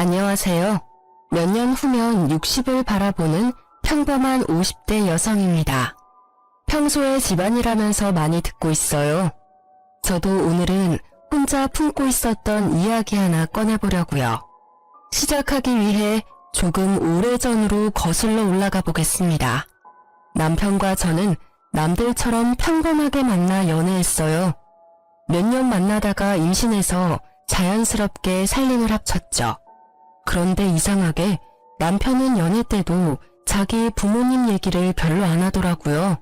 안녕하세요. 몇 년 후면 60을 바라보는 평범한 50대 여성입니다. 평소에 집안일하면서 많이 듣고 있어요. 저도 오늘은 혼자 품고 있었던 이야기 하나 꺼내보려고요. 시작하기 위해 조금 오래전으로 거슬러 올라가 보겠습니다. 남편과 저는 남들처럼 평범하게 만나 연애했어요. 몇 년 만나다가 임신해서 자연스럽게 살림을 합쳤죠. 그런데 이상하게 남편은 연애 때도 자기 부모님 얘기를 별로 안 하더라고요.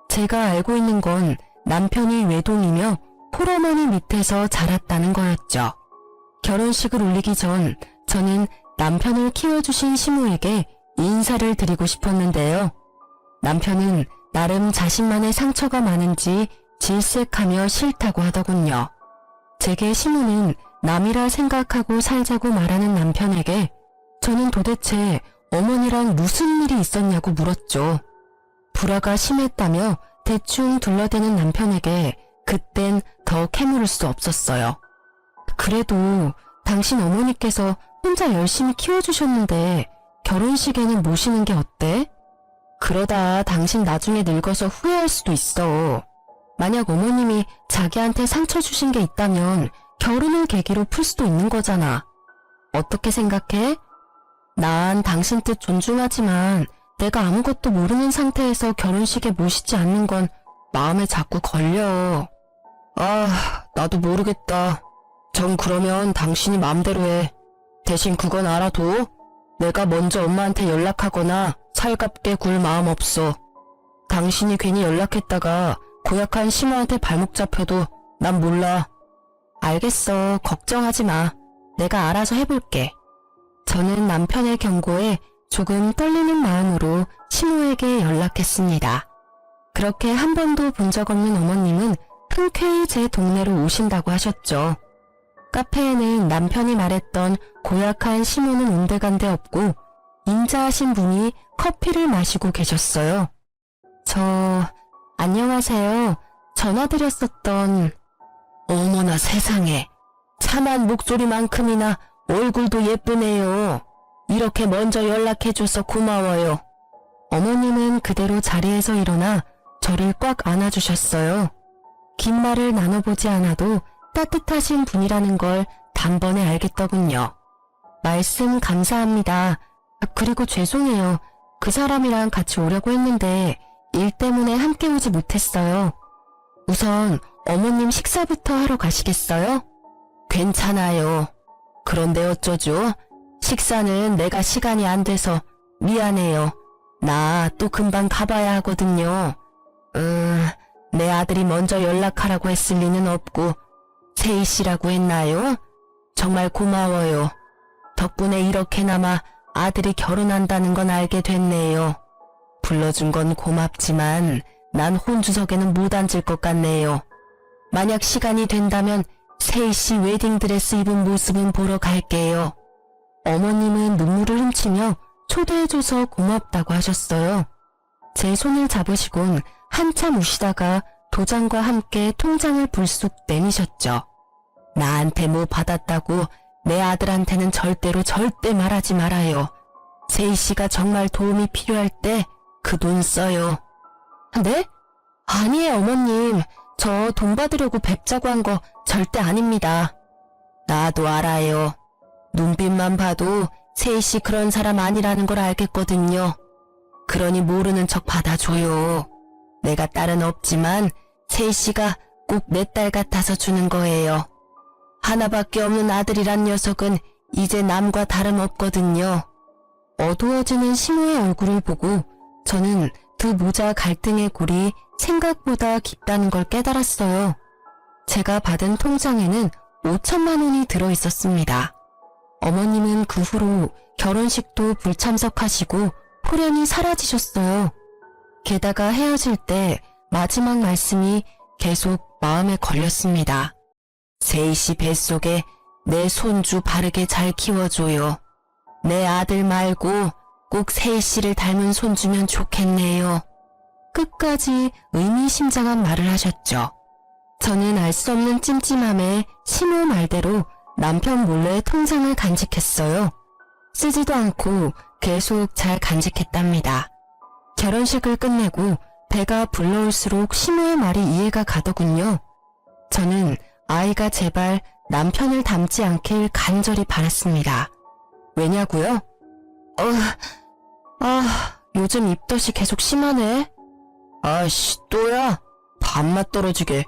제가 알고 있는 건 남편이 외동이며 홀어머니 밑에서 자랐다는 거였죠. 결혼식을 올리기 전 저는 남편을 키워주신 시모에게 인사를 드리고 싶었는데요. 남편은 나름 자신만의 상처가 많은지 질색하며 싫다고 하더군요. 제게 시모는 남이라 생각하고 살자고 말하는 남편에게 저는 도대체 어머니랑 무슨 일이 있었냐고 물었죠. 불화가 심했다며 대충 둘러대는 남편에게 그땐 더 캐물을 수 없었어요. 그래도 당신 어머니께서 혼자 열심히 키워주셨는데 결혼식에는 모시는 게 어때? 그러다 당신 나중에 늙어서 후회할 수도 있어. 만약 어머님이 자기한테 상처 주신 게 있다면 결혼을 계기로 풀 수도 있는 거잖아. 어떻게 생각해? 난 당신 뜻 존중하지만 내가 아무것도 모르는 상태에서 결혼식에 모시지 않는 건 마음에 자꾸 걸려. 나도 모르겠다. 전 그러면 당신이 마음대로 해. 대신 그건 알아둬. 내가 먼저 엄마한테 연락하거나 살갑게 굴 마음 없어. 당신이 괜히 연락했다가 고약한 시모한테 발목 잡혀도 난 몰라. 알겠어. 걱정하지 마. 내가 알아서 해볼게. 저는 남편의 경고에 조금 떨리는 마음으로 시모에게 연락했습니다. 그렇게 한 번도 본 적 없는 어머님은 흔쾌히 제 동네로 오신다고 하셨죠. 카페에는 남편이 말했던 고약한 시모는 온데간데 없고 인자하신 분이 커피를 마시고 계셨어요. 안녕하세요. 전화드렸었던... 어머나 세상에. 참한 목소리만큼이나 얼굴도 예쁘네요. 이렇게 먼저 연락해줘서 고마워요. 어머님은 그대로 자리에서 일어나 저를 꽉 안아주셨어요. 긴 말을 나눠보지 않아도 따뜻하신 분이라는 걸 단번에 알겠더군요. 말씀 감사합니다. 그리고 죄송해요. 그 사람이랑 같이 오려고 했는데 일 때문에 함께 오지 못했어요. 우선 어머님 식사부터 하러 가시겠어요? 괜찮아요. 그런데 어쩌죠? 식사는 내가 시간이 안 돼서 미안해요. 나 또 금방 가봐야 하거든요. 내 아들이 먼저 연락하라고 했을 리는 없고 세희 씨라고 했나요? 정말 고마워요. 덕분에 이렇게나마 아들이 결혼한다는 건 알게 됐네요. 불러준 건 고맙지만 난 혼주석에는 못 앉을 것 같네요. 만약 시간이 된다면 세희 씨 웨딩드레스 입은 모습은 보러 갈게요. 어머님은 눈물을 훔치며 초대해줘서 고맙다고 하셨어요. 제 손을 잡으시곤 한참 우시다가 도장과 함께 통장을 불쑥 내미셨죠. 나한테 뭐 받았다고 내 아들한테는 절대 말하지 말아요. 세희 씨가 정말 도움이 필요할 때 그 돈 써요. 네? 아니에요 어머님. 저 돈 받으려고 뵙자고 한 거 절대 아닙니다. 나도 알아요. 눈빛만 봐도 세희 씨 그런 사람 아니라는 걸 알겠거든요. 그러니 모르는 척 받아줘요. 내가 딸은 없지만 세희 씨가 꼭 내 딸 같아서 주는 거예요. 하나밖에 없는 아들이란 녀석은 이제 남과 다름없거든요. 어두워지는 시모의 얼굴을 보고 저는 두 모자 갈등의 골이 생각보다 깊다는 걸 깨달았어요. 제가 받은 통장에는 5천만 원이 들어있었습니다. 어머님은 그 후로 결혼식도 불참석하시고 호련히 사라지셨어요. 게다가 헤어질 때 마지막 말씀이 계속 마음에 걸렸습니다. 세희 씨 뱃속에 내 손주 바르게 잘 키워줘요. 내 아들 말고 꼭 세희 씨를 닮은 손주면 좋겠네요. 끝까지 의미심장한 말을 하셨죠. 저는 알 수 없는 찜찜함에 시모 말대로 남편 몰래 통장을 간직했어요. 쓰지도 않고 계속 잘 간직했답니다. 결혼식을 끝내고 배가 불러올수록 시무의 말이 이해가 가더군요. 저는 아이가 제발 남편을 닮지 않길 간절히 바랐습니다. 왜냐고요? 요즘 입덧이 계속 심하네. 아씨, 또야? 밥맛 떨어지게.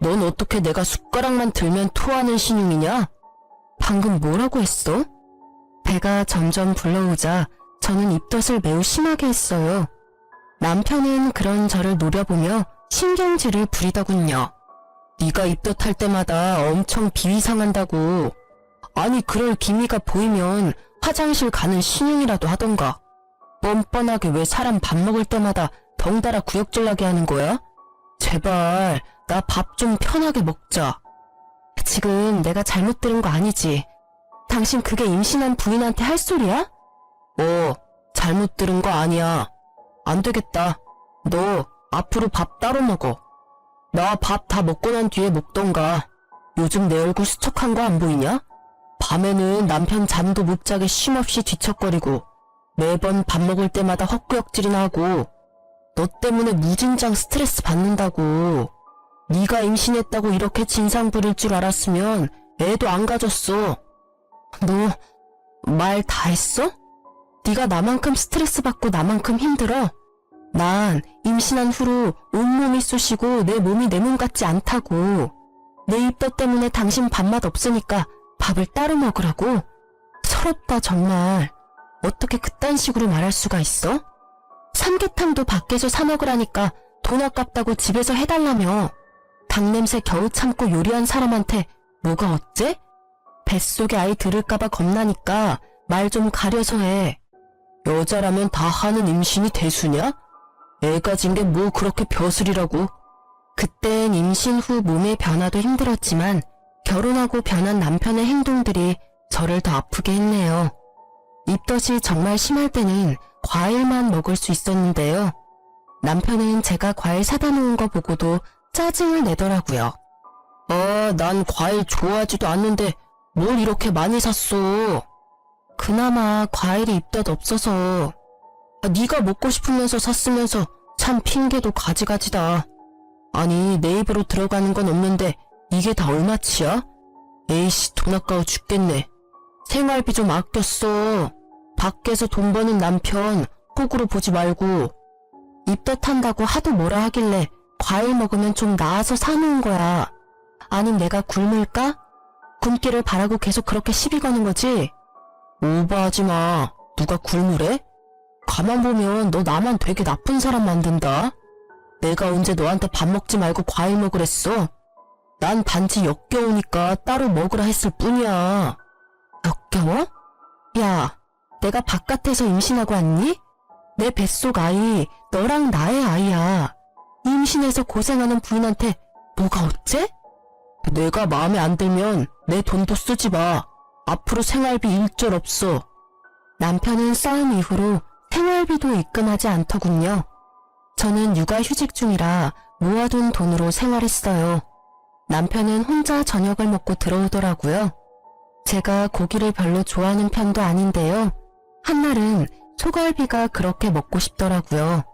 넌 어떻게 내가 숟가락만 들면 토하는 신용이냐? 방금 뭐라고 했어? 배가 점점 불러오자 저는 입덧을 매우 심하게 했어요. 남편은 그런 저를 노려보며 신경질을 부리더군요. 네가 입덧할 때마다 엄청 비위상한다고. 아니 그럴 기미가 보이면 화장실 가는 신용이라도 하던가. 뻔뻔하게 왜 사람 밥 먹을 때마다 덩달아 구역질나게 하는 거야? 제발 나 밥 좀 편하게 먹자. 지금 내가 잘못 들은 거 아니지? 당신 그게 임신한 부인한테 할 소리야? 잘못 들은 거 아니야. 안 되겠다. 너 앞으로 밥 따로 먹어. 나 밥 다 먹고 난 뒤에 먹던가. 요즘 내 얼굴 수척한 거 안 보이냐? 밤에는 남편 잠도 못 자게 쉼없이 뒤척거리고 매번 밥 먹을 때마다 헛구역질이나 하고 너 때문에 무진장 스트레스 받는다고. 네가 임신했다고 이렇게 진상 부릴 줄 알았으면 애도 안 가졌어. 너 말 다 했어? 네가 나만큼 스트레스 받고 나만큼 힘들어? 난 임신한 후로 온몸이 쑤시고 내 몸이 내 몸 같지 않다고. 내 입덧 때문에 당신 밥맛 없으니까 밥을 따로 먹으라고? 서럽다 정말. 어떻게 그딴 식으로 말할 수가 있어? 삼계탕도 밖에서 사 먹으라니까 돈 아깝다고 집에서 해달라며. 닭냄새 겨우 참고 요리한 사람한테 뭐가 어째? 뱃속에 아이 들을까봐 겁나니까 말 좀 가려서 해. 여자라면 다 하는 임신이 대수냐? 애 가진 게 뭐 그렇게 벼슬이라고. 그땐 임신 후 몸의 변화도 힘들었지만 결혼하고 변한 남편의 행동들이 저를 더 아프게 했네요. 입덧이 정말 심할 때는 과일만 먹을 수 있었는데요. 남편은 제가 과일 사다 놓은 거 보고도 짜증을 내더라고요. 난 과일 좋아하지도 않는데 뭘 이렇게 많이 샀어. 그나마 과일이 입덧 없어서. 네가 먹고 싶으면서 샀으면서 참 핑계도 가지가지다. 아니 내 입으로 들어가는 건 없는데 이게 다 얼마치야? 에이씨 돈 아까워 죽겠네. 생활비 좀 아껴 써. 밖에서 돈 버는 남편 호구로 보지 말고. 입덧한다고 하도 뭐라 하길래 과일 먹으면 좀 나아서 사놓은 거야. 아님 내가 굶을까? 굶기를 바라고 계속 그렇게 시비 거는 거지? 오버하지 마. 누가 굶으래? 가만 보면 너 나만 되게 나쁜 사람 만든다. 내가 언제 너한테 밥 먹지 말고 과일 먹으랬어? 난 단지 역겨우니까 따로 먹으라 했을 뿐이야. 역겨워? 야, 내가 바깥에서 임신하고 왔니? 내 뱃속 아이 너랑 나의 아이야. 임신해서 고생하는 부인한테 뭐가 어째? 내가 마음에 안 들면 내 돈도 쓰지 마. 앞으로 생활비 일절 없어. 남편은 싸움 이후로 생활비도 입금하지 않더군요. 저는 육아휴직 중이라 모아둔 돈으로 생활했어요. 남편은 혼자 저녁을 먹고 들어오더라고요. 제가 고기를 별로 좋아하는 편도 아닌데요. 한날은 소갈비가 그렇게 먹고 싶더라고요.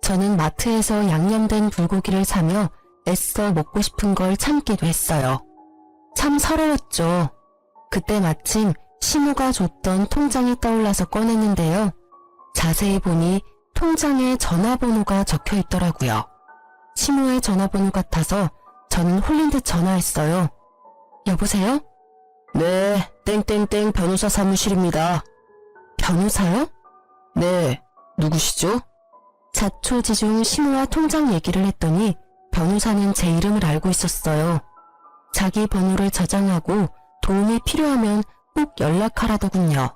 저는 마트에서 양념된 불고기를 사며 애써 먹고 싶은 걸 참기도 했어요. 참 서러웠죠. 그때 마침 시무가 줬던 통장이 떠올라서 꺼냈는데요. 자세히 보니 통장에 전화번호가 적혀 있더라고요. 시무의 전화번호 같아서 저는 홀린 듯 전화했어요. 여보세요? 네, 땡땡땡 변호사 사무실입니다. 변호사요? 네, 누구시죠? 자초지종 시무와 통장 얘기를 했더니 변호사는 제 이름을 알고 있었어요. 자기 번호를 저장하고 도움이 필요하면 꼭 연락하라더군요.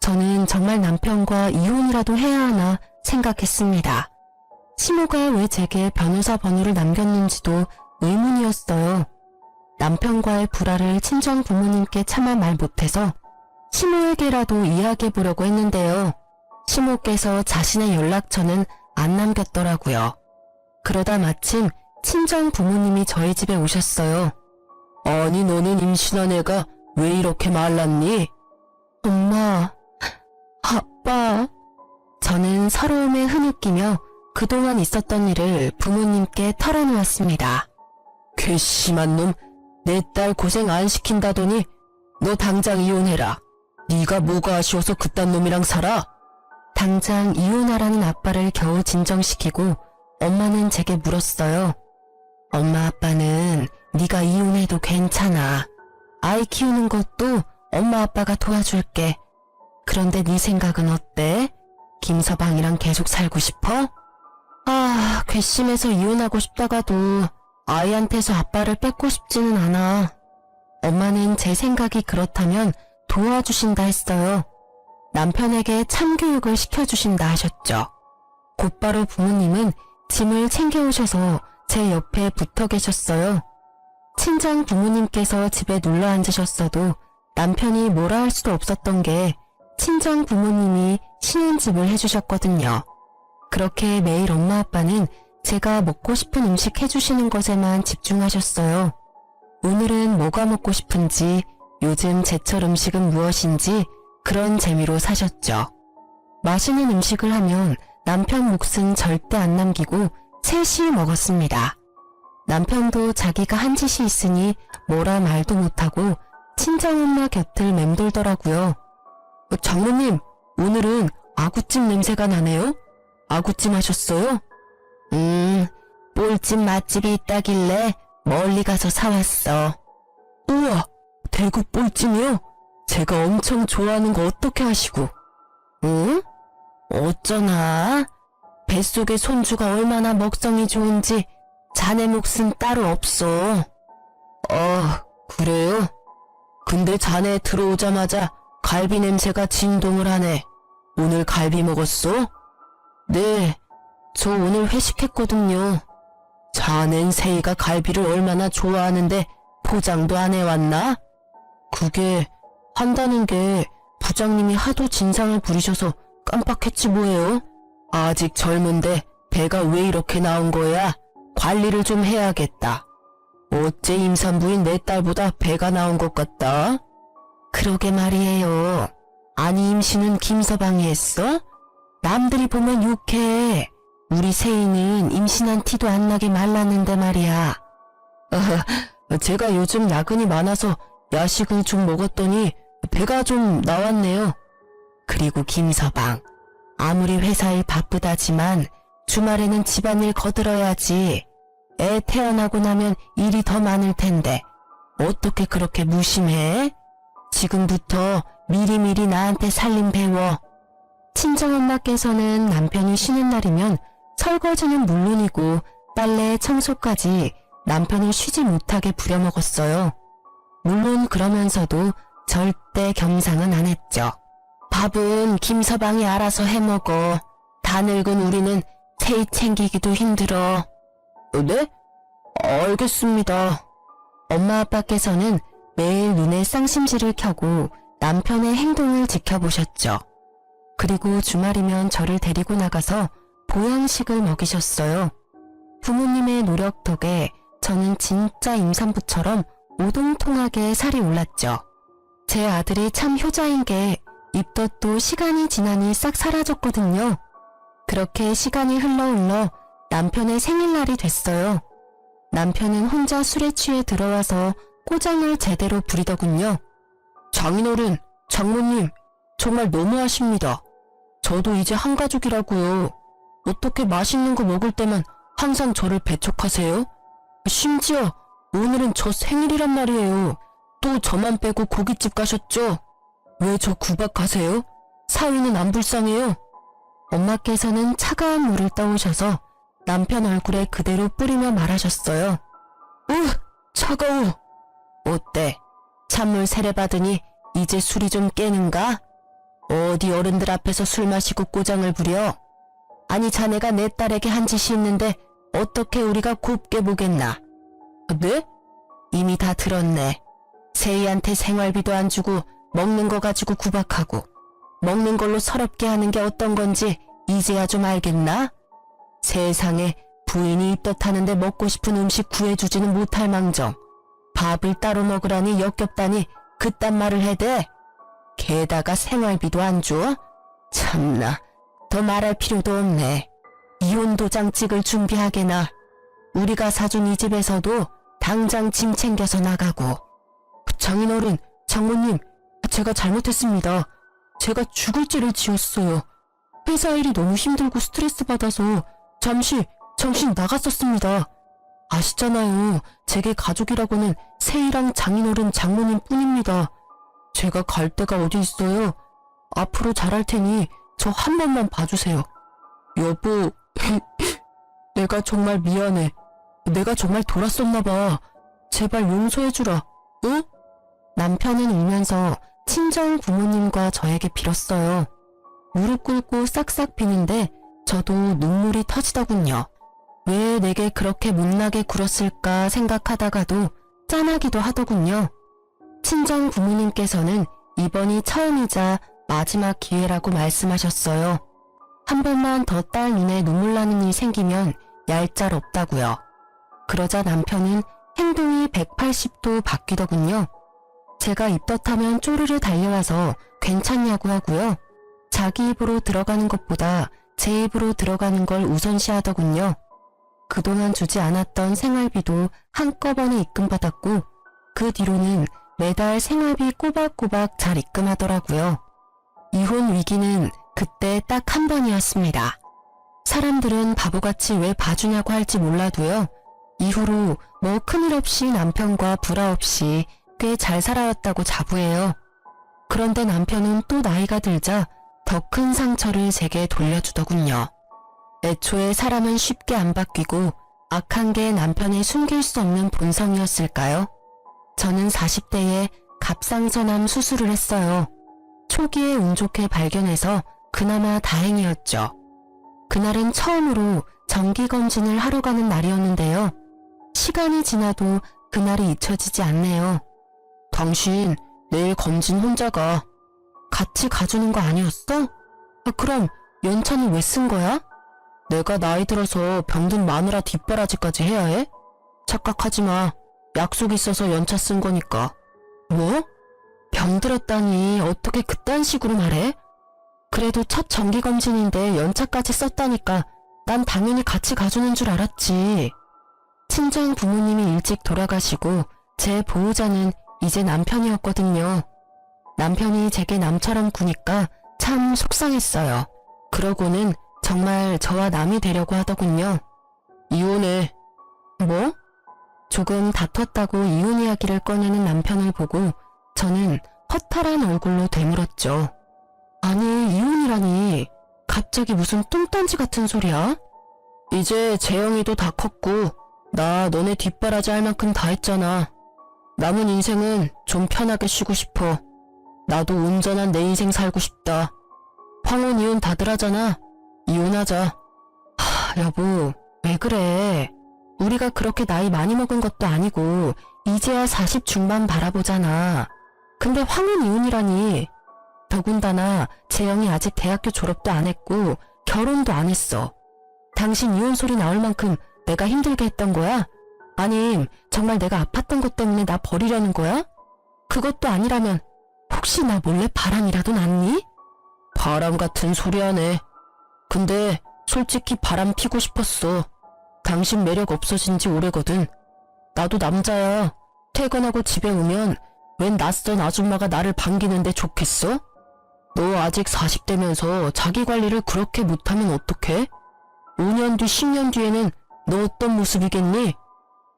저는 정말 남편과 이혼이라도 해야 하나 생각했습니다. 시모가 왜 제게 변호사 번호를 남겼는지도 의문이었어요. 남편과의 불화를 친정 부모님께 차마 말 못해서 시모에게라도 이야기해보려고 했는데요. 시모께서 자신의 연락처는 안 남겼더라고요. 그러다 마침 친정 부모님이 저희 집에 오셨어요. 아니 너는 임신한 애가 왜 이렇게 말랐니? 엄마, 아빠. 저는 서러움에 흐느끼며 그동안 있었던 일을 부모님께 털어놓았습니다. 괘씸한 놈, 내 딸 고생 안 시킨다더니 너 당장 이혼해라. 네가 뭐가 아쉬워서 그딴 놈이랑 살아? 당장 이혼하라는 아빠를 겨우 진정시키고 엄마는 제게 물었어요. 엄마 아빠는 네가 이혼해도 괜찮아. 아이 키우는 것도 엄마 아빠가 도와줄게. 그런데 네 생각은 어때? 김서방이랑 계속 살고 싶어? 아, 괘씸해서 이혼하고 싶다가도 아이한테서 아빠를 뺏고 싶지는 않아. 엄마는 제 생각이 그렇다면 도와주신다 했어요. 남편에게 참교육을 시켜주신다 하셨죠. 곧바로 부모님은 짐을 챙겨오셔서 제 옆에 붙어 계셨어요. 친정 부모님께서 집에 눌러 앉으셨어도 남편이 뭐라 할 수도 없었던 게 친정 부모님이 신혼집을 해주셨거든요. 그렇게 매일 엄마 아빠는 제가 먹고 싶은 음식 해주시는 것에만 집중하셨어요. 오늘은 뭐가 먹고 싶은지, 요즘 제철 음식은 무엇인지 그런 재미로 사셨죠. 맛있는 음식을 하면 남편 몫은 절대 안 남기고 셋이 먹었습니다. 남편도 자기가 한 짓이 있으니 뭐라 말도 못하고 친정엄마 곁을 맴돌더라고요. 장모님, 오늘은 아구찜 냄새가 나네요? 아구찜 하셨어요? 볼집 맛집이 있다길래 멀리 가서 사왔어. 우와, 대구 볼찜이요? 제가 엄청 좋아하는 거 어떻게 하시고? 응? 어쩌나? 뱃속에 손주가 얼마나 먹성이 좋은지 자네 몫은 따로 없어. 그래요? 근데 자네 들어오자마자 갈비 냄새가 진동을 하네. 오늘 갈비 먹었어? 네, 저 오늘 회식했거든요. 자넨 세이가 갈비를 얼마나 좋아하는데 포장도 안 해왔나? 그게 한다는 게 부장님이 하도 진상을 부리셔서 깜빡했지 뭐예요? 아직 젊은데 배가 왜 이렇게 나온 거야? 관리를 좀 해야겠다. 어째 임산부인 내 딸보다 배가 나온 것 같다? 그러게 말이에요. 아니 임신은 김서방이 했어? 남들이 보면 욕해. 우리 세이는 임신한 티도 안 나게 말랐는데 말이야. 제가 요즘 야근이 많아서 야식을 좀 먹었더니 배가 좀 나왔네요. 그리고 김서방, 아무리 회사일 바쁘다지만 주말에는 집안일 거들어야지. 애 태어나고 나면 일이 더 많을 텐데 어떻게 그렇게 무심해? 지금부터 미리미리 나한테 살림 배워. 친정엄마께서는 남편이 쉬는 날이면 설거지는 물론이고 빨래, 청소까지 남편을 쉬지 못하게 부려먹었어요. 물론 그러면서도 절대 겸상은 안 했죠. 밥은 김서방이 알아서 해먹어. 다 늙은 우리는 세이 챙기기도 힘들어. 네? 알겠습니다. 엄마 아빠께서는 매일 눈에 쌍심지를 켜고 남편의 행동을 지켜보셨죠. 그리고 주말이면 저를 데리고 나가서 보양식을 먹이셨어요. 부모님의 노력 덕에 저는 진짜 임산부처럼 오동통하게 살이 올랐죠. 제 아들이 참 효자인 게 입덧도 시간이 지나니 싹 사라졌거든요. 그렇게 시간이 흘러 남편의 생일날이 됐어요. 남편은 혼자 술에 취해 들어와서 꼬장을 제대로 부리더군요. 장인어른, 장모님, 정말 너무하십니다. 저도 이제 한가족이라고요. 어떻게 맛있는 거 먹을 때만 항상 저를 배척하세요? 심지어 오늘은 저 생일이란 말이에요. 또 저만 빼고 고깃집 가셨죠? 왜 저 구박하세요? 사위는 안 불쌍해요? 엄마께서는 차가운 물을 떠오셔서 남편 얼굴에 그대로 뿌리며 말하셨어요. 차가워. 어때? 찬물 세례받으니 이제 술이 좀 깨는가? 어디 어른들 앞에서 술 마시고 꼬장을 부려? 아니 자네가 내 딸에게 한 짓이 있는데 어떻게 우리가 곱게 보겠나? 네? 이미 다 들었네. 세이한테 생활비도 안 주고 먹는 거 가지고 구박하고 먹는 걸로 서럽게 하는 게 어떤 건지 이제야 좀 알겠나? 세상에 부인이 입덧하는데 먹고 싶은 음식 구해주지는 못할 망정 밥을 따로 먹으라니 역겹다니 그딴 말을 해대? 게다가 생활비도 안 줘? 참나, 더 말할 필요도 없네. 이혼 도장 찍을 준비하게나. 우리가 사준 이 집에서도 당장 짐 챙겨서 나가고. 장인어른, 장모님, 제가 잘못했습니다. 제가 죽을 죄를 지었어요. 회사 일이 너무 힘들고 스트레스 받아서 잠시 정신 나갔었습니다. 아시잖아요. 제게 가족이라고는 세이랑 장인어른, 장모님 뿐입니다. 제가 갈 데가 어디 있어요. 앞으로 잘할 테니 저 한 번만 봐주세요. 여보, 내가 정말 미안해. 내가 정말 돌았었나봐. 제발 용서해주라. 응? 남편은 울면서 친정 부모님과 저에게 빌었어요. 무릎 꿇고 싹싹 비는데 저도 눈물이 터지더군요. 왜 내게 그렇게 못나게 굴었을까 생각하다가도 짠하기도 하더군요. 친정 부모님께서는 이번이 처음이자 마지막 기회라고 말씀하셨어요. 한 번만 더 딸 눈에 눈물 나는 일 생기면 얄짤없다고요. 그러자 남편은 행동이 180도 바뀌더군요. 제가 입덧하면 쪼르르 달려와서 괜찮냐고 하고요. 자기 입으로 들어가는 것보다 제 입으로 들어가는 걸 우선시하더군요. 그동안 주지 않았던 생활비도 한꺼번에 입금받았고 그 뒤로는 매달 생활비 꼬박꼬박 잘 입금하더라고요. 이혼 위기는 그때 딱 한 번이었습니다. 사람들은 바보같이 왜 봐주냐고 할지 몰라도요. 이후로 뭐 큰일 없이 남편과 불화 없이 꽤 잘 살아왔다고 자부해요. 그런데 남편은 또 나이가 들자 더 큰 상처를 제게 돌려주더군요. 애초에 사람은 쉽게 안 바뀌고 악한 게 남편의 숨길 수 없는 본성이었을까요? 저는 40대에 갑상선암 수술을 했어요. 초기에 운 좋게 발견해서 그나마 다행이었죠. 그날은 처음으로 정기검진을 하러 가는 날이었는데요. 시간이 지나도 그날이 잊혀지지 않네요. 당신 내일 검진 혼자 가. 같이 가주는 거 아니었어? 그럼 연차는 왜 쓴 거야? 내가 나이 들어서 병든 마누라 뒷바라지까지 해야 해? 착각하지 마. 약속 있어서 연차 쓴 거니까. 뭐? 병들었다니 어떻게 그딴 식으로 말해? 그래도 첫 정기검진인데 연차까지 썼다니까 난 당연히 같이 가주는 줄 알았지. 친정 부모님이 일찍 돌아가시고 제 보호자는 이제 남편이었거든요. 남편이 제게 남처럼 구니까 참 속상했어요. 그러고는 정말 저와 남이 되려고 하더군요. 이혼해. 뭐? 조금 다퉜다고 이혼 이야기를 꺼내는 남편을 보고 저는 허탈한 얼굴로 되물었죠. 아니, 이혼이라니. 갑자기 무슨 뚱딴지 같은 소리야? 이제 재영이도 다 컸고 나 너네 뒷바라지 할 만큼 다 했잖아. 남은 인생은 좀 편하게 쉬고 싶어. 나도 온전한 내 인생 살고 싶다. 황혼 이혼 다들 하잖아. 이혼하자. 여보, 왜 그래? 우리가 그렇게 나이 많이 먹은 것도 아니고 이제야 40 중반 바라보잖아. 근데 황혼 이혼이라니. 더군다나 재영이 아직 대학교 졸업도 안 했고 결혼도 안 했어. 당신 이혼 소리 나올 만큼 내가 힘들게 했던 거야? 아님 정말 내가 아팠던 것 때문에 나 버리려는 거야? 그것도 아니라면 혹시 나 몰래 바람이라도 났니? 바람 같은 소리 하네. 근데 솔직히 바람 피고 싶었어. 당신 매력 없어진 지 오래거든. 나도 남자야. 퇴근하고 집에 오면 웬 낯선 아줌마가 나를 반기는데 좋겠어? 너 아직 40대면서 자기 관리를 그렇게 못하면 어떡해? 5년 뒤 10년 뒤에는 너 어떤 모습이겠니?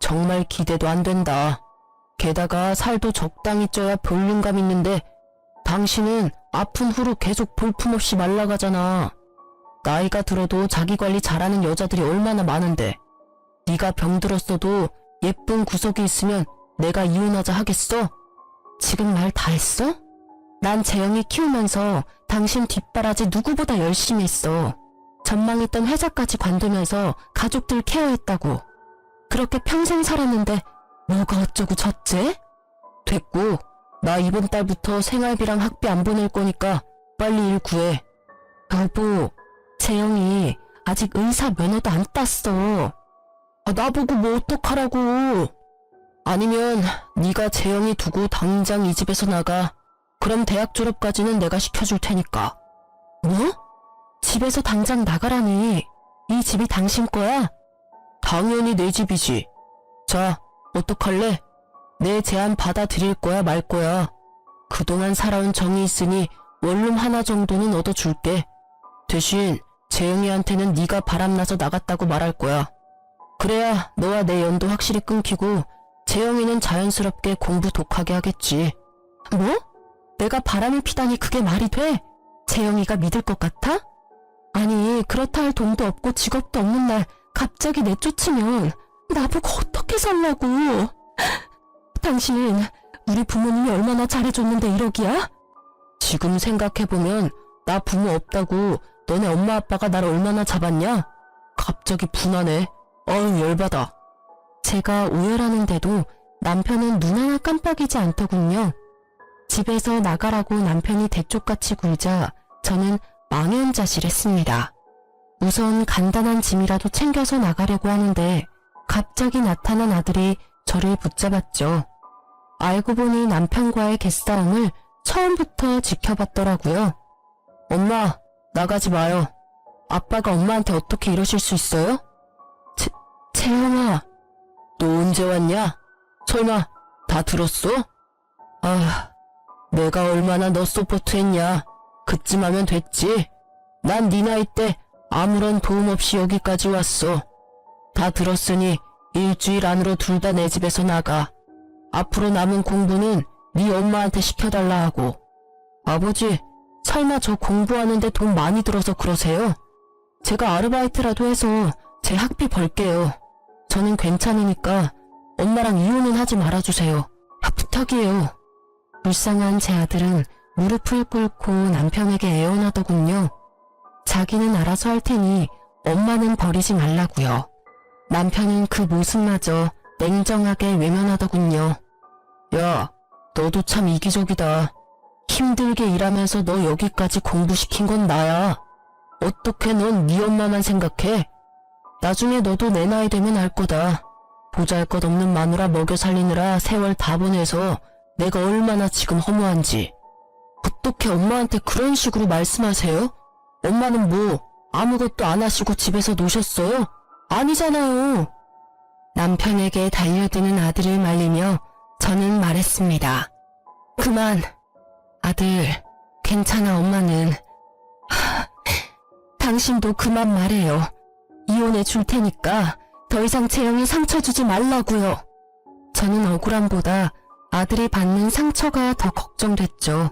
정말 기대도 안 된다. 게다가 살도 적당히 쪄야 볼륨감 있는데 당신은 아픈 후로 계속 볼품없이 말라가잖아. 나이가 들어도 자기 관리 잘하는 여자들이 얼마나 많은데 네가 병들었어도 예쁜 구석이 있으면 내가 이혼하자 하겠어? 지금 말 다 했어? 난 재영이 키우면서 당신 뒷바라지 누구보다 열심히 했어. 전망했던 회사까지 관두면서 가족들 케어했다고. 그렇게 평생 살았는데 뭐가 어쩌고 저째? 됐고, 나 이번 달부터 생활비랑 학비 안 보낼 거니까 빨리 일 구해. 여보, 재영이 아직 의사 면허도 안 땄어. 나보고 뭐 어떡하라고. 아니면 네가 재영이 두고 당장 이 집에서 나가. 그럼 대학 졸업까지는 내가 시켜줄 테니까. 뭐? 집에서 당장 나가라니. 이 집이 당신 거야? 당연히 내 집이지. 자, 어떡할래? 내 제안 받아들일 거야 말 거야. 그동안 살아온 정이 있으니 원룸 하나 정도는 얻어줄게. 대신 재영이한테는 네가 바람나서 나갔다고 말할 거야. 그래야 너와 내 연도 확실히 끊기고 재영이는 자연스럽게 공부 독하게 하겠지. 뭐? 내가 바람을 피다니 그게 말이 돼? 재영이가 믿을 것 같아? 아니, 그렇다 할 돈도 없고 직업도 없는 날 갑자기 내쫓으면 나보고 어떻게 살라고. 당신 우리 부모님이 얼마나 잘해줬는데 이러기야? 지금 생각해보면 나 부모 없다고 너네 엄마 아빠가 나를 얼마나 잡았냐? 갑자기 분하네. 어우, 열받아. 제가 오열하는데도 남편은 눈 하나 깜빡이지 않더군요. 집에서 나가라고 남편이 대쪽같이 굴자 저는 망연자실했습니다. 우선 간단한 짐이라도 챙겨서 나가려고 하는데 갑자기 나타난 아들이 저를 붙잡았죠. 알고 보니 남편과의 개싸움을 처음부터 지켜봤더라고요. 엄마, 나가지 마요. 아빠가 엄마한테 어떻게 이러실 수 있어요? 재영아, 너 언제 왔냐? 설마 다 들었어? 아, 내가 얼마나 너 서포트했냐. 그쯤 하면 됐지. 난 네 나이 때 아무런 도움 없이 여기까지 왔어. 다 들었으니 일주일 안으로 둘 다 내 집에서 나가. 앞으로 남은 공부는 네 엄마한테 시켜달라 하고. 아버지, 설마 저 공부하는데 돈 많이 들어서 그러세요? 제가 아르바이트라도 해서 제 학비 벌게요. 저는 괜찮으니까 엄마랑 이혼은 하지 말아주세요. 부탁이에요. 불쌍한 제 아들은 무릎을 꿇고 남편에게 애원하더군요. 자기는 알아서 할 테니 엄마는 버리지 말라고요. 남편은 그 모습마저 냉정하게 외면하더군요. 야, 너도 참 이기적이다. 힘들게 일하면서 너 여기까지 공부시킨 건 나야. 어떻게 넌 네 엄마만 생각해? 나중에 너도 내 나이 되면 알 거다. 보잘것없는 마누라 먹여 살리느라 세월 다 보내서 내가 얼마나 지금 허무한지. 어떻게 엄마한테 그런 식으로 말씀하세요? 엄마는 뭐 아무것도 안 하시고 집에서 노셨어요? 아니잖아요. 남편에게 달려드는 아들을 말리며 저는 말했습니다. 그만. 아들, 괜찮아. 엄마는. 당신도 그만 말해요. 이혼해 줄 테니까 더 이상 재영이 상처 주지 말라고요. 저는 억울함보다 아들이 받는 상처가 더 걱정됐죠.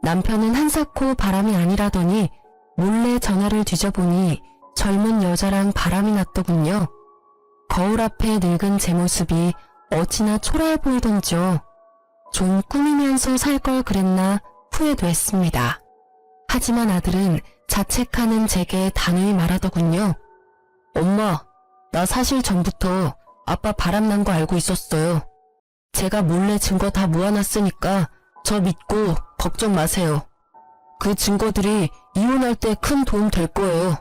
남편은 한사코 바람이 아니라더니 몰래 전화를 뒤져보니 젊은 여자랑 바람이 났더군요. 거울 앞에 늙은 제 모습이 어찌나 초라해 보이던지요. 좀 꾸미면서 살 걸 그랬나 후회도 했습니다. 하지만 아들은 자책하는 제게 단호히 말하더군요. 엄마, 나 사실 전부터 아빠 바람난 거 알고 있었어요. 제가 몰래 증거 다 모아놨으니까 저 믿고 걱정 마세요. 그 증거들이 이혼할 때 큰 도움 될 거예요.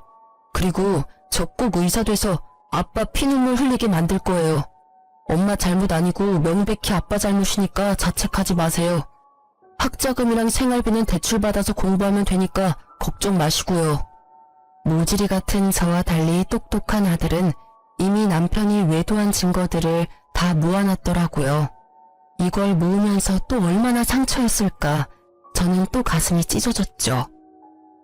그리고 저 꼭 의사 돼서 아빠 피눈물 흘리게 만들 거예요. 엄마 잘못 아니고 명백히 아빠 잘못이니까 자책하지 마세요. 학자금이랑 생활비는 대출받아서 공부하면 되니까 걱정 마시고요. 모지리 같은 저와 달리 똑똑한 아들은 이미 남편이 외도한 증거들을 다 모아놨더라고요. 이걸 모으면서 또 얼마나 상처였을까. 저는 또 가슴이 찢어졌죠.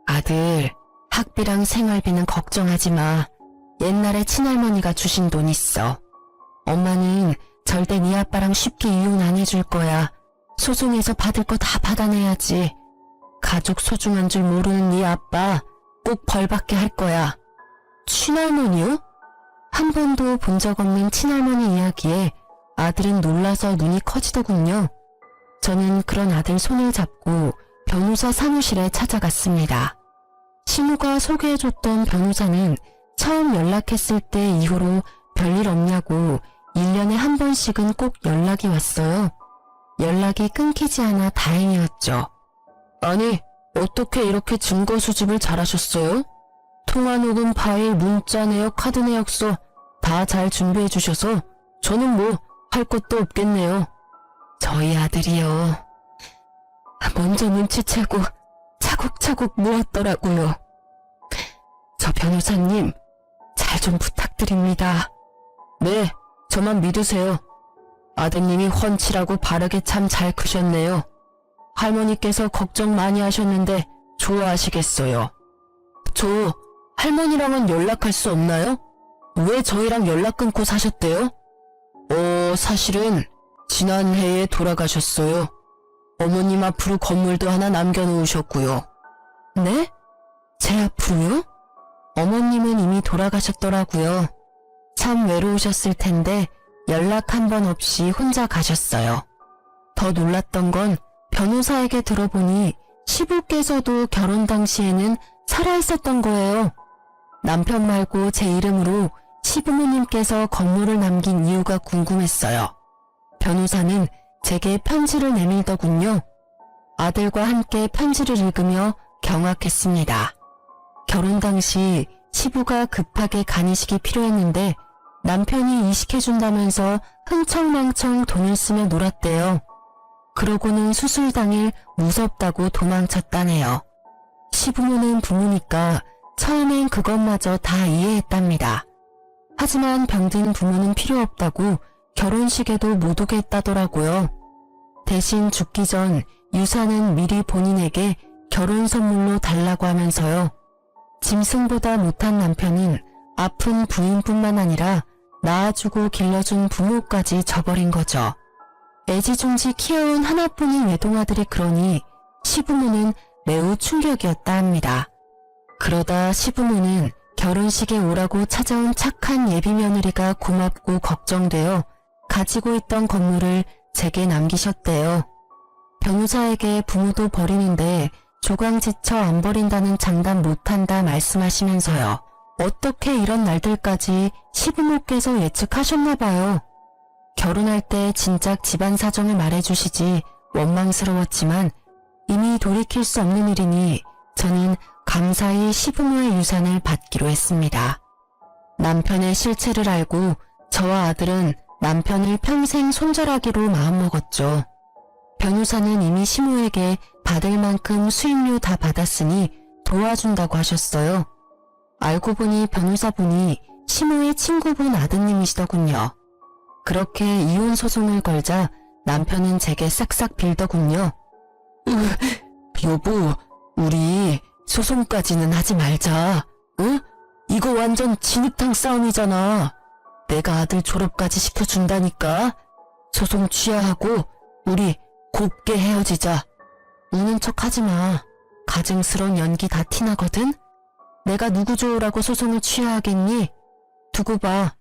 아들, 학비랑 생활비는 걱정하지 마. 옛날에 친할머니가 주신 돈 있어. 엄마는 절대 네 아빠랑 쉽게 이혼 안 해줄 거야. 소송에서 받을 거 다 받아내야지. 가족 소중한 줄 모르는 네 아빠 꼭 벌받게 할 거야. 친할머니요? 한 번도 본 적 없는 친할머니 이야기에 아들은 놀라서 눈이 커지더군요. 저는 그런 아들 손을 잡고 변호사 사무실에 찾아갔습니다. 신우가 소개해줬던 변호사는 처음 연락했을 때 이후로 별일 없냐고 1년에 한 번씩은 꼭 연락이 왔어요. 연락이 끊기지 않아 다행이었죠. 아니, 어떻게 이렇게 증거 수집을 잘하셨어요? 통화 녹음 파일, 문자 내역, 카드 내역서 다 잘 준비해 주셔서 저는 뭐 할 것도 없겠네요. 저희 아들이요. 먼저 눈치채고 차곡차곡 모았더라고요. 저 변호사님, 잘 좀 부탁드립니다. 네, 저만 믿으세요. 아드님이 훤칠하고 바르게 참 잘 크셨네요. 할머니께서 걱정 많이 하셨는데 좋아하시겠어요. 저 할머니랑은 연락할 수 없나요? 왜 저희랑 연락 끊고 사셨대요? 사실은 지난해에 돌아가셨어요. 어머님 앞으로 건물도 하나 남겨놓으셨고요. 네? 제 앞으로요? 어머님은 이미 돌아가셨더라고요. 참 외로우셨을 텐데 연락 한 번 없이 혼자 가셨어요. 더 놀랐던 건 변호사에게 들어보니 시부께서도 결혼 당시에는 살아있었던 거예요. 남편 말고 제 이름으로 시부모님께서 건물을 남긴 이유가 궁금했어요. 변호사는 제게 편지를 내밀더군요. 아들과 함께 편지를 읽으며 경악했습니다. 결혼 당시 시부가 급하게 간이식이 필요했는데 남편이 이식해준다면서 흥청망청 돈을 쓰며 놀았대요. 그러고는 수술 당일 무섭다고 도망쳤다네요. 시부모는 부모니까 처음엔 그것마저 다 이해했답니다. 하지만 병든 부모는 필요 없다고 결혼식에도 못 오게 했다더라고요. 대신 죽기 전 유산은 미리 본인에게 결혼 선물로 달라고 하면서요. 짐승보다 못한 남편은 아픈 부인뿐만 아니라 낳아주고 길러준 부모까지 저버린 거죠. 애지중지 키워온 하나뿐인 외동아들이 그러니 시부모는 매우 충격이었다 합니다. 그러다 시부모는 결혼식에 오라고 찾아온 착한 예비며느리가 고맙고 걱정되어 가지고 있던 건물을 제게 남기셨대요. 변호사에게 부모도 버리는데 조강지쳐 안 버린다는 장담 못한다 말씀하시면서요. 어떻게 이런 날들까지 시부모께서 예측하셨나봐요. 결혼할 때 진작 집안 사정을 말해주시지 원망스러웠지만 이미 돌이킬 수 없는 일이니 저는 감사히 시부모의 유산을 받기로 했습니다. 남편의 실체를 알고 저와 아들은 남편을 평생 손절하기로 마음먹었죠. 변호사는 이미 시모에게 받을 만큼 수임료 다 받았으니 도와준다고 하셨어요. 알고 보니 변호사분이 시모의 친구분 아드님이시더군요. 그렇게 이혼 소송을 걸자 남편은 제게 싹싹 빌더군요. 여보, 우리 소송까지는 하지 말자. 응? 이거 완전 진흙탕 싸움이잖아. 내가 아들 졸업까지 시켜준다니까. 소송 취하하고 우리 곱게 헤어지자. 우는 척 하지 마. 가증스러운 연기 다 티나거든. 내가 누구 좋으라고 소송을 취하하겠니? 두고 봐.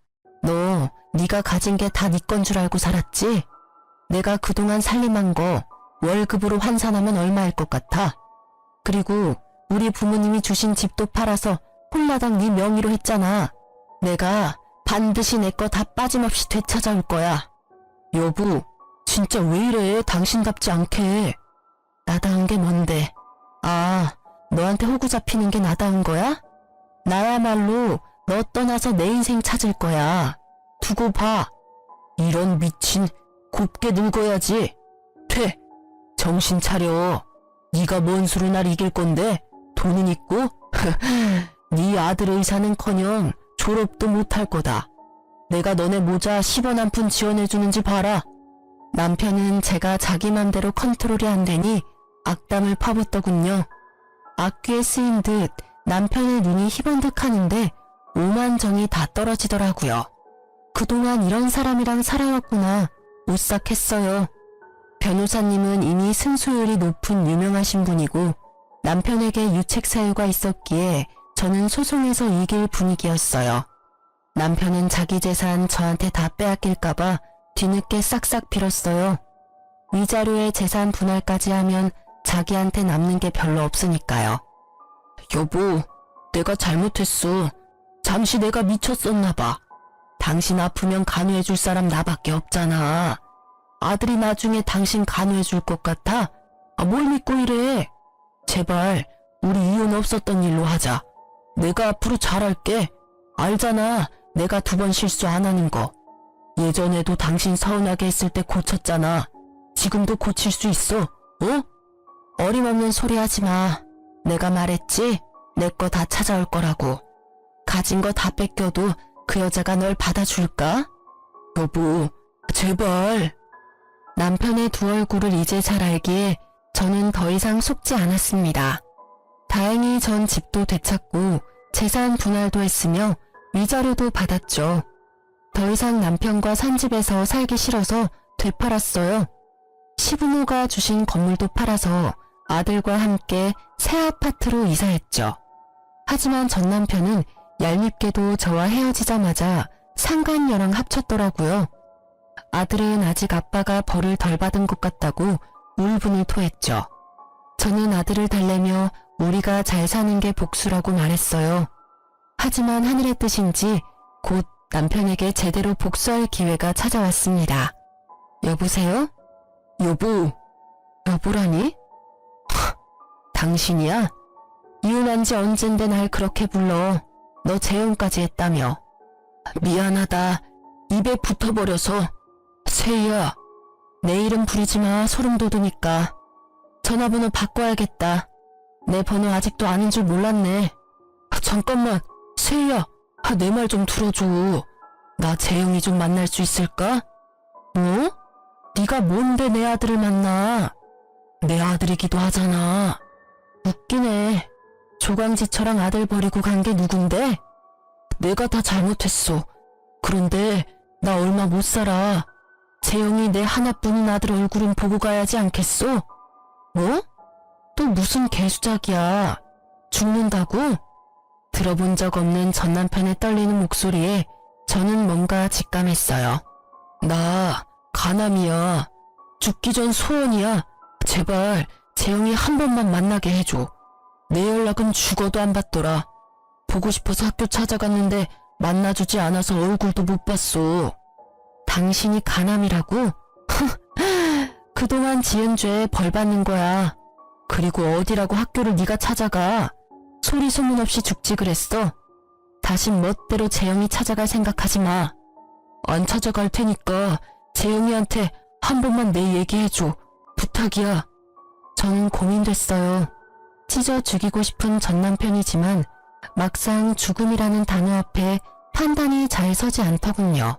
너 네가 가진 게 다 네 건 줄 알고 살았지? 내가 그동안 살림한 거 월급으로 환산하면 얼마일 것 같아? 그리고 우리 부모님이 주신 집도 팔아서 홀라당 네 명의로 했잖아. 내가 반드시 내 거 다 빠짐없이 되찾아올 거야. 여보, 진짜 왜 이래? 당신답지 않게. 나다운 게 뭔데? 아, 너한테 호구 잡히는 게 나다운 거야? 나야말로 너 떠나서 내 인생 찾을 거야. 두고 봐. 이런 미친, 곱게 늙어야지. 퇴, 정신 차려. 네가 뭔 수로 날 이길 건데? 돈은 있고? 네 아들 의사는커녕 졸업도 못할 거다. 내가 너네 모자 10원 한 푼 지원해주는지 봐라. 남편은 제가 자기 맘대로 컨트롤이 안 되니 악담을 퍼붓더군요. 악귀에 쓰인 듯 남편의 눈이 희번득하는데 오만정이 다 떨어지더라고요. 그동안 이런 사람이랑 살아왔구나. 오싹했어요. 변호사님은 이미 승소율이 높은 유명하신 분이고 남편에게 유책 사유가 있었기에 저는 소송에서 이길 분위기였어요. 남편은 자기 재산 저한테 다 빼앗길까봐 뒤늦게 싹싹 빌었어요. 위자료에 재산 분할까지 하면 자기한테 남는 게 별로 없으니까요. 여보, 내가 잘못했어. 잠시 내가 미쳤었나 봐. 당신 아프면 간호해줄 사람 나밖에 없잖아. 아들이 나중에 당신 간호해줄 것 같아? 뭘 믿고 이래? 제발 우리 이혼 없었던 일로 하자. 내가 앞으로 잘할게. 알잖아, 내가 2번 실수 안 하는 거. 예전에도 당신 서운하게 했을 때 고쳤잖아. 지금도 고칠 수 있어, 어림없는 소리 하지 마. 내가 말했지? 내 거 다 찾아올 거라고. 가진 거 다 뺏겨도 그 여자가 널 받아줄까? 여보, 제발. 남편의 두 얼굴을 이제 잘 알기에 저는 더 이상 속지 않았습니다. 다행히 전 집도 되찾고 재산 분할도 했으며 위자료도 받았죠. 더 이상 남편과 산 집에서 살기 싫어서 되팔았어요. 시부모가 주신 건물도 팔아서 아들과 함께 새 아파트로 이사했죠. 하지만 전 남편은 얄밉게도 저와 헤어지자마자 상간녀랑 합쳤더라고요. 아들은 아직 아빠가 벌을 덜 받은 것 같다고 울분을 토했죠. 저는 아들을 달래며 우리가 잘 사는 게 복수라고 말했어요. 하지만 하늘의 뜻인지 곧 남편에게 제대로 복수할 기회가 찾아왔습니다. 여보세요? 여보라니? 당신이야? 이혼한 지 언젠데 날 그렇게 불러. 너 재혼까지 했다며. 미안하다. 입에 붙어버려서. 세희야, 내 이름 부르지 마. 소름 돋으니까. 전화번호 바꿔야겠다. 내 번호 아직도 아닌 줄 몰랐네. 잠깐만, 세희야, 내 말 좀 들어줘. 나 재영이 좀 만날 수 있을까? 뭐? 네가 뭔데 내 아들을 만나? 내 아들이기도 하잖아. 웃기네. 조강지처랑 아들 버리고 간 게 누군데? 내가 다 잘못했어. 그런데 나 얼마 못 살아. 재영이 내 하나뿐인 아들 얼굴은 보고 가야지 않겠어? 뭐? 또 무슨 개수작이야. 죽는다고? 들어본 적 없는 전 남편의 떨리는 목소리에 저는 뭔가 직감했어요. 나 가남이야. 죽기 전 소원이야. 제발 재영이 한 번만 만나게 해줘. 내 연락은 죽어도 안 받더라. 보고 싶어서 학교 찾아갔는데 만나주지 않아서 얼굴도 못 봤어. 당신이 가남이라고? 그동안 지은 죄에 벌 받는 거야. 그리고 어디라고 학교를 네가 찾아가. 소리 소문 없이 죽지 그랬어. 다신 멋대로 재영이 찾아갈 생각하지 마. 안 찾아갈 테니까 재영이한테 한 번만 내 얘기해줘. 부탁이야. 저는 고민됐어요. 찢어 죽이고 싶은 전 남편이지만 막상 죽음이라는 단어 앞에 판단이 잘 서지 않더군요.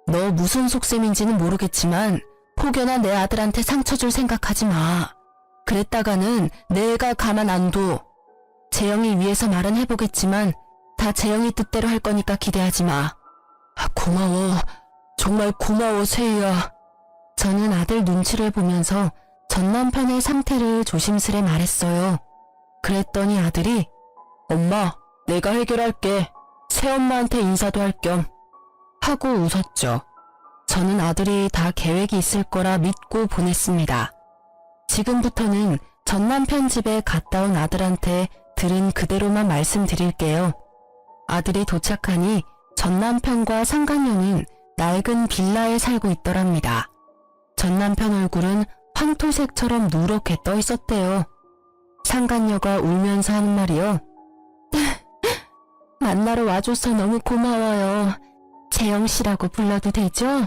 너 무슨 속셈인지는 모르겠지만 혹여나 내 아들한테 상처 줄 생각하지 마. 그랬다가는 내가 가만 안 둬. 재영이 위해서 말은 해보겠지만 다 재영이 뜻대로 할 거니까 기대하지 마. 고마워. 정말 고마워, 세희야. 저는 아들 눈치를 보면서 전 남편의 상태를 조심스레 말했어요. 그랬더니 아들이 엄마, 내가 해결할게. 새엄마한테 인사도 할 겸 하고 웃었죠. 저는 아들이 다 계획이 있을 거라 믿고 보냈습니다. 지금부터는 전 남편 집에 갔다 온 아들한테 들은 그대로만 말씀드릴게요. 아들이 도착하니 전 남편과 상간녀는 낡은 빌라에 살고 있더랍니다. 전 남편 얼굴은 황토색처럼 누렇게 떠 있었대요. 상간녀가 울면서 하는 말이요. 만나러 와줘서 너무 고마워요. 재영씨라고 불러도 되죠?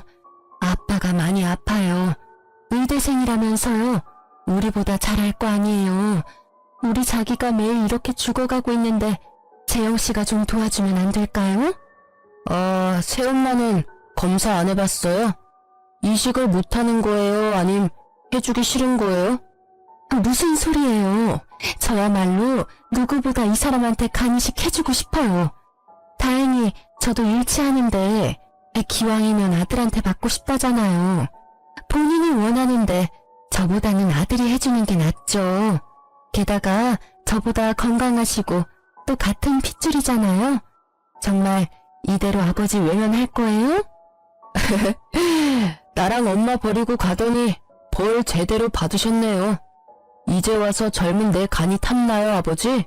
아빠가 많이 아파요. 의대생이라면서요. 우리보다 잘할 거 아니에요. 우리 자기가 매일 이렇게 죽어가고 있는데 재영씨가 좀 도와주면 안 될까요? 새엄마는 검사 안 해봤어요? 이식을 못하는 거예요? 아님 해주기 싫은 거예요? 무슨 소리예요. 저야말로 누구보다 이 사람한테 간이식 해주고 싶어요. 다행히 저도 일치하는데 기왕이면 아들한테 받고 싶다잖아요. 본인이 원하는데 저보다는 아들이 해주는 게 낫죠. 게다가 저보다 건강하시고 또 같은 핏줄이잖아요. 정말 이대로 아버지 외면할 거예요? 나랑 엄마 버리고 가더니 벌 제대로 받으셨네요. 이제 와서 젊은 내 간이 탐나요, 아버지?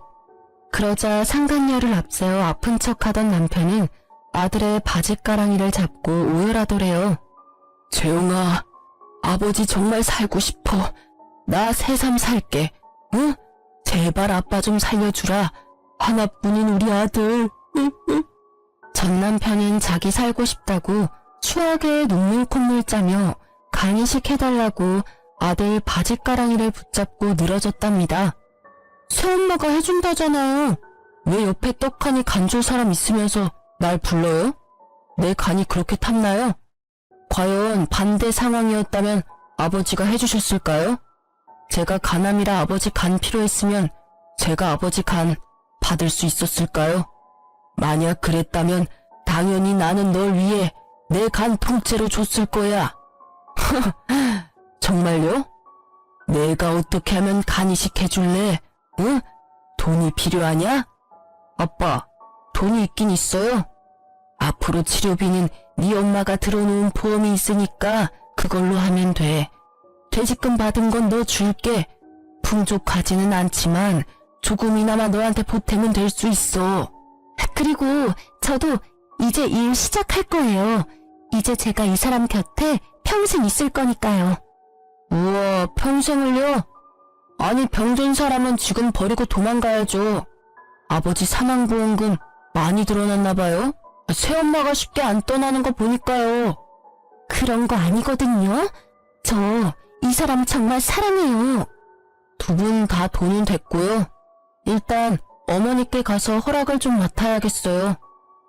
그러자 상간녀를 앞세워 아픈 척하던 남편은 아들의 바짓가랑이를 잡고 오열하더래요. 재영아, 아버지 정말 살고 싶어. 나 새삼 살게. 응? 제발 아빠 좀 살려주라. 하나뿐인 우리 아들. 전 남편은 자기 살고 싶다고 추하게 눈물 콧물 짜며 간이식 해달라고 아들 바짓가랑이를 붙잡고 늘어졌답니다. 새엄마가 해준다잖아요. 왜 옆에 떡하니 간 줄 사람 있으면서 날 불러요? 내 간이 그렇게 탔나요? 과연 반대 상황이었다면 아버지가 해주셨을까요? 제가 간암이라 아버지 간 필요했으면 제가 아버지 간 받을 수 있었을까요? 만약 그랬다면 당연히 나는 널 위해 내 간 통째로 줬을 거야. 정말요? 내가 어떻게 하면 간이식 해줄래? 응? 돈이 필요하냐? 아빠, 돈이 있긴 있어요. 앞으로 치료비는 네 엄마가 들어놓은 보험이 있으니까 그걸로 하면 돼. 퇴직금 받은 건 너 줄게. 풍족하지는 않지만 조금이나마 너한테 보탬은 될 수 있어. 그리고 저도 이제 일 시작할 거예요. 이제 제가 이 사람 곁에 평생 있을 거니까요. 우와, 평생을요? 아니, 병든 사람은 지금 버리고 도망가야죠. 아버지 사망보험금 많이 들어놨나 봐요? 새엄마가 쉽게 안 떠나는 거 보니까요. 그런 거 아니거든요. 저 이 사람 정말 사랑해요. 두 분 다 돈은 됐고요. 일단 어머니께 가서 허락을 좀 맡아야겠어요.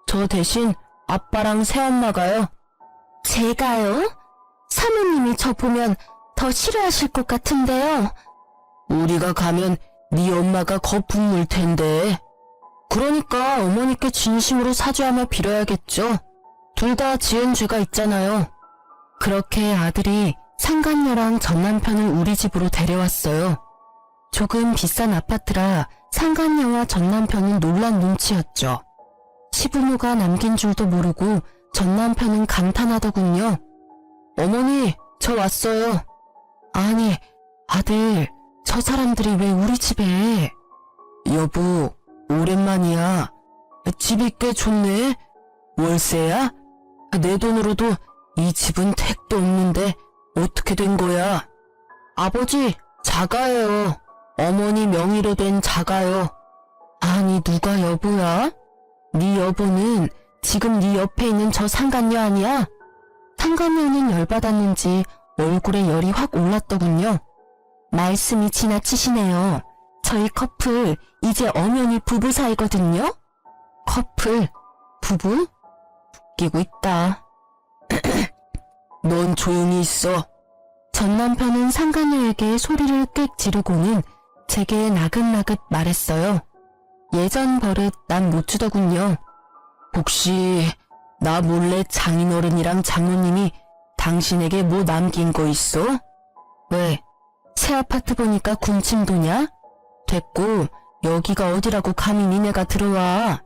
저 대신 아빠랑 새엄마가요. 제가요? 사모님이 저 보면 더 싫어하실 것 같은데요. 우리가 가면 네 엄마가 거품 물 텐데. 그러니까 어머니께 진심으로 사죄하며 빌어야겠죠. 둘 다 지은 죄가 있잖아요. 그렇게 아들이 상간녀랑 전남편을 우리 집으로 데려왔어요. 조금 비싼 아파트라 상간녀와 전남편은 놀란 눈치였죠. 시부모가 남긴 줄도 모르고 전남편은 감탄하더군요. 어머니, 저 왔어요. 아니, 아들, 저 사람들이 왜 우리 집에? 여보, 오랜만이야. 집이 꽤 좋네. 월세야? 내 돈으로도 이 집은 택도 없는데 어떻게 된 거야? 아버지, 자가예요. 어머니 명의로 된 자가요. 아니, 누가 여보야? 네 여보는 지금 네 옆에 있는 저 상간녀 아니야? 상간녀는 열받았는지 얼굴에 열이 확 올랐더군요. 말씀이 지나치시네요. 저희 커플 이제 엄연히 부부 사이거든요. 커플? 부부? 웃기고 있다. 넌 조용히 있어. 전 남편은 상간녀에게 소리를 꽥 지르고는 제게 나긋나긋 말했어요. 예전 버릇 난 못 주더군요. 혹시 나 몰래 장인어른이랑 장모님이 당신에게 뭐 남긴 거 있어? 왜? 새 아파트 보니까 군침 도냐? 됐고 여기가 어디라고 감히 니네가 들어와.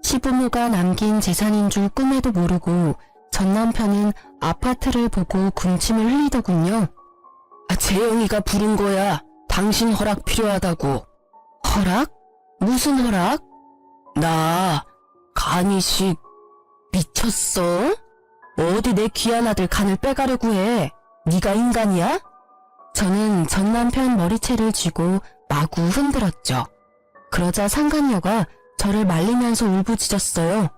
시부모가 남긴 재산인 줄 꿈에도 모르고 전 남편은 아파트를 보고 군침을 흘리더군요. 재영이가 부른 거야. 당신 허락 필요하다고. 허락? 무슨 허락? 나 간이식 미쳤어? 어디 내 귀한 아들 간을 빼가려고 해. 네가 인간이야? 저는 전 남편 머리채를 쥐고 마구 흔들었죠. 그러자 상간녀가 저를 말리면서 울부짖었어요.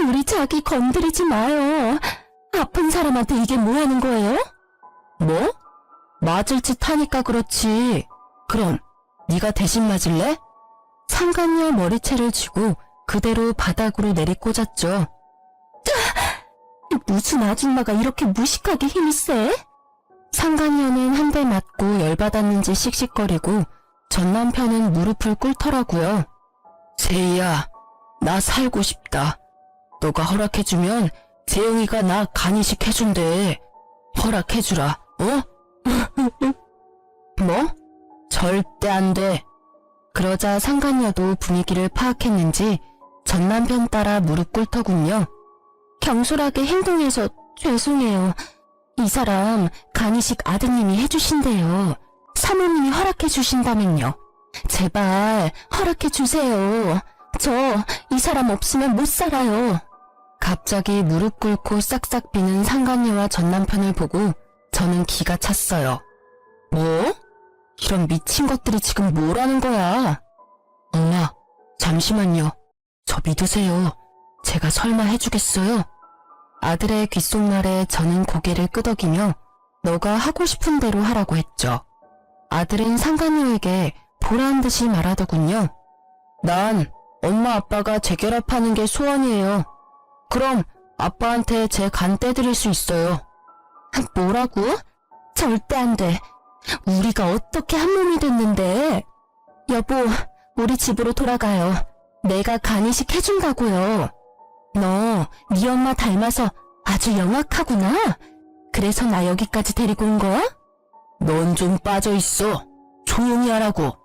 우리 자기 건드리지 마요. 아픈 사람한테 이게 뭐 하는 거예요? 뭐? 맞을 짓 하니까 그렇지. 그럼 네가 대신 맞을래? 상간녀 머리채를 쥐고 그대로 바닥으로 내리꽂았죠. 무슨 아줌마가 이렇게 무식하게 힘이 세? 상간녀는 한 대 맞고 열받았는지 씩씩거리고 전 남편은 무릎을 꿇더라고요. 세희야, 나 살고 싶다. 너가 허락해주면 재영이가 나 간이식 해준대. 허락해주라, 어? 뭐? 절대 안 돼. 그러자 상간녀도 분위기를 파악했는지 전 남편 따라 무릎 꿇더군요. 경솔하게 행동해서 죄송해요. 이 사람 간이식 아드님이 해주신대요. 사모님이 허락해주신다면요. 제발 허락해주세요. 저 이 사람 없으면 못 살아요. 갑자기 무릎 꿇고 싹싹 비는 상간녀와 전 남편을 보고 저는 기가 찼어요. 뭐? 이런 미친 것들이 지금 뭐라는 거야? 엄마, 잠시만요. 저 믿으세요. 제가 설마 해주겠어요? 아들의 귓속말에 저는 고개를 끄덕이며 너가 하고 싶은 대로 하라고 했죠. 아들은 상간녀에게 보란 듯이 말하더군요. 난 엄마 아빠가 재결합하는 게 소원이에요. 그럼 아빠한테 제 간 떼드릴 수 있어요. 뭐라고? 절대 안 돼. 우리가 어떻게 한 몸이 됐는데. 여보, 우리 집으로 돌아가요. 내가 간이식 해준다고요. 너 네 엄마 닮아서 아주 영악하구나. 그래서 나 여기까지 데리고 온 거야? 넌 좀 빠져있어. 조용히 하라고.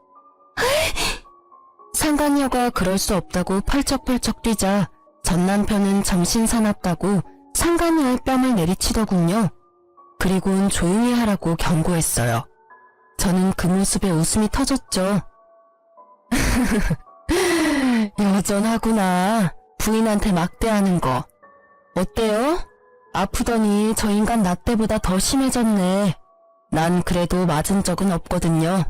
상간녀가 그럴 수 없다고 펄쩍펄쩍 뛰자 전 남편은 정신 사납다고 상간녀의 뺨을 내리치더군요. 그리고는 조용히 하라고 경고했어요. 저는 그 모습에 웃음이 터졌죠. 여전하구나. 부인한테 막대하는 거. 어때요? 아프더니 저 인간 나 때보다 더 심해졌네. 난 그래도 맞은 적은 없거든요.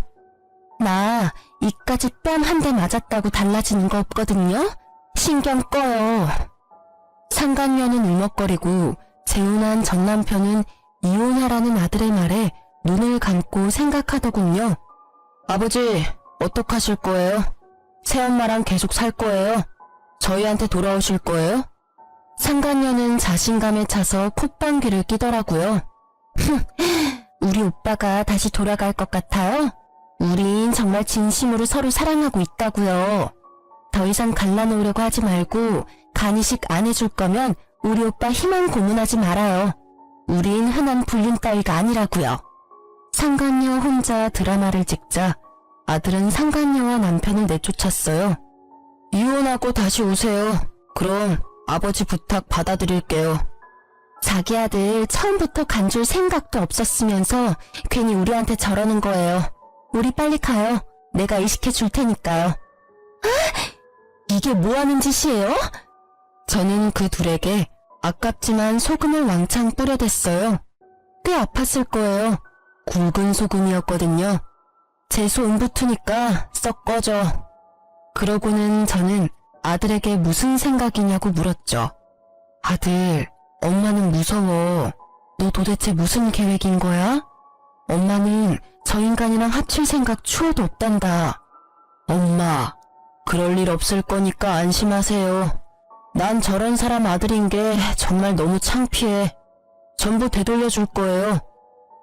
나 이까지 뺨 한 대 맞았다고 달라지는 거 없거든요? 신경 꺼요. 상간녀는 울먹거리고 재혼한 전 남편은 이혼하라는 아들의 말에 눈을 감고 생각하더군요. 아버지, 어떡하실 거예요? 새엄마랑 계속 살 거예요? 저희한테 돌아오실 거예요? 상간녀는 자신감에 차서 콧방귀를 끼더라고요. 우리 오빠가 다시 돌아갈 것 같아요? 우린 정말 진심으로 서로 사랑하고 있다고요. 더 이상 갈라놓으려고 하지 말고 간이식 안 해줄 거면 우리 오빠 희망 고문하지 말아요. 우린 흔한 불륜 따위가 아니라고요. 상간녀 혼자 드라마를 찍자 아들은 상간녀와 남편을 내쫓았어요. 이혼하고 다시 오세요. 그럼 아버지 부탁 받아드릴게요. 자기 아들 처음부터 간줄 생각도 없었으면서 괜히 우리한테 저러는 거예요. 우리 빨리 가요. 내가 이식해 줄 테니까요. 이게 뭐하는 짓이에요? 저는 그 둘에게 아깝지만 소금을 왕창 뿌려댔어요. 꽤 아팠을 거예요. 굵은 소금이었거든요. 재수 음부투니까 썩 꺼져. 그러고는 저는 아들에게 무슨 생각이냐고 물었죠. 아들, 엄마는 무서워. 너 도대체 무슨 계획인 거야? 엄마는 저 인간이랑 합칠 생각 추호도 없단다. 엄마, 그럴 일 없을 거니까 안심하세요. 난 저런 사람 아들인 게 정말 너무 창피해. 전부 되돌려줄 거예요.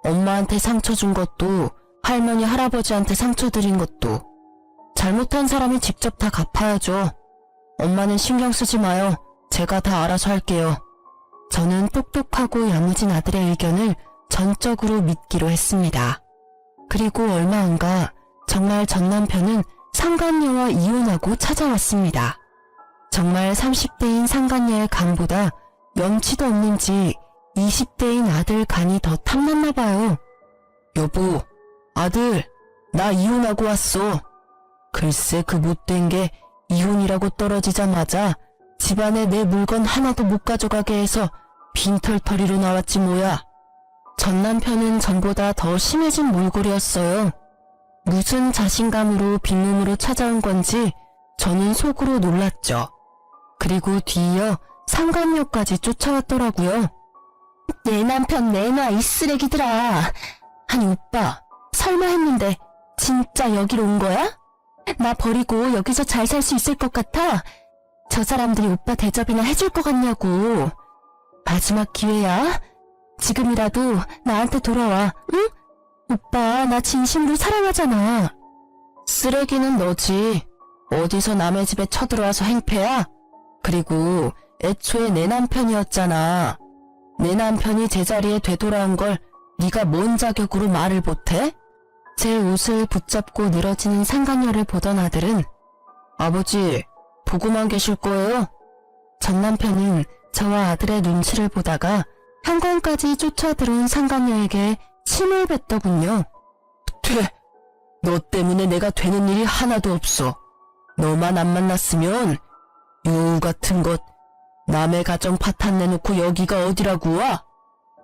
엄마한테 상처 준 것도 할머니 할아버지한테 상처 드린 것도 잘못한 사람이 직접 다 갚아야죠. 엄마는 신경 쓰지 마요. 제가 다 알아서 할게요. 저는 똑똑하고 야무진 아들의 의견을 전적으로 믿기로 했습니다. 그리고 얼마 안가 정말 전 남편은 상간녀와 이혼하고 찾아왔습니다. 정말 30대인 상간녀의 간보다 염치도 없는지 20대인 아들 간이 더 탐났나 봐요. 여보, 아들, 나 이혼하고 왔어. 글쎄 그 못된 게 이혼이라고 떨어지자마자 집안에 내 물건 하나도 못 가져가게 해서 빈털터리로 나왔지 뭐야. 전 남편은 전보다 더 심해진 몰골이었어요. 무슨 자신감으로 빈몸으로 찾아온 건지 저는 속으로 놀랐죠. 그리고 뒤이어 상간녀까지 쫓아왔더라고요. 내 남편 내놔 이 쓰레기들아. 아니 오빠, 설마 했는데 진짜 여기로 온 거야? 나 버리고 여기서 잘 살 수 있을 것 같아? 저 사람들이 오빠 대접이나 해줄 것 같냐고. 마지막 기회야. 지금이라도 나한테 돌아와, 응? 오빠 나 진심으로 사랑하잖아. 쓰레기는 너지. 어디서 남의 집에 쳐들어와서 행패야? 그리고 애초에 내 남편이었잖아. 내 남편이 제자리에 되돌아온 걸 네가 뭔 자격으로 말을 못해? 제 옷을 붙잡고 늘어지는 상간녀를 보던 아들은 아버지, 보고만 계실 거예요? 전 남편은 저와 아들의 눈치를 보다가 현관까지 쫓아들어온 상간녀에게 침을 뱉더군요. 너 때문에 내가 되는 일이 하나도 없어. 너만 안 만났으면 여우 같은 것 남의 가정 파탄 내놓고 여기가 어디라고 와?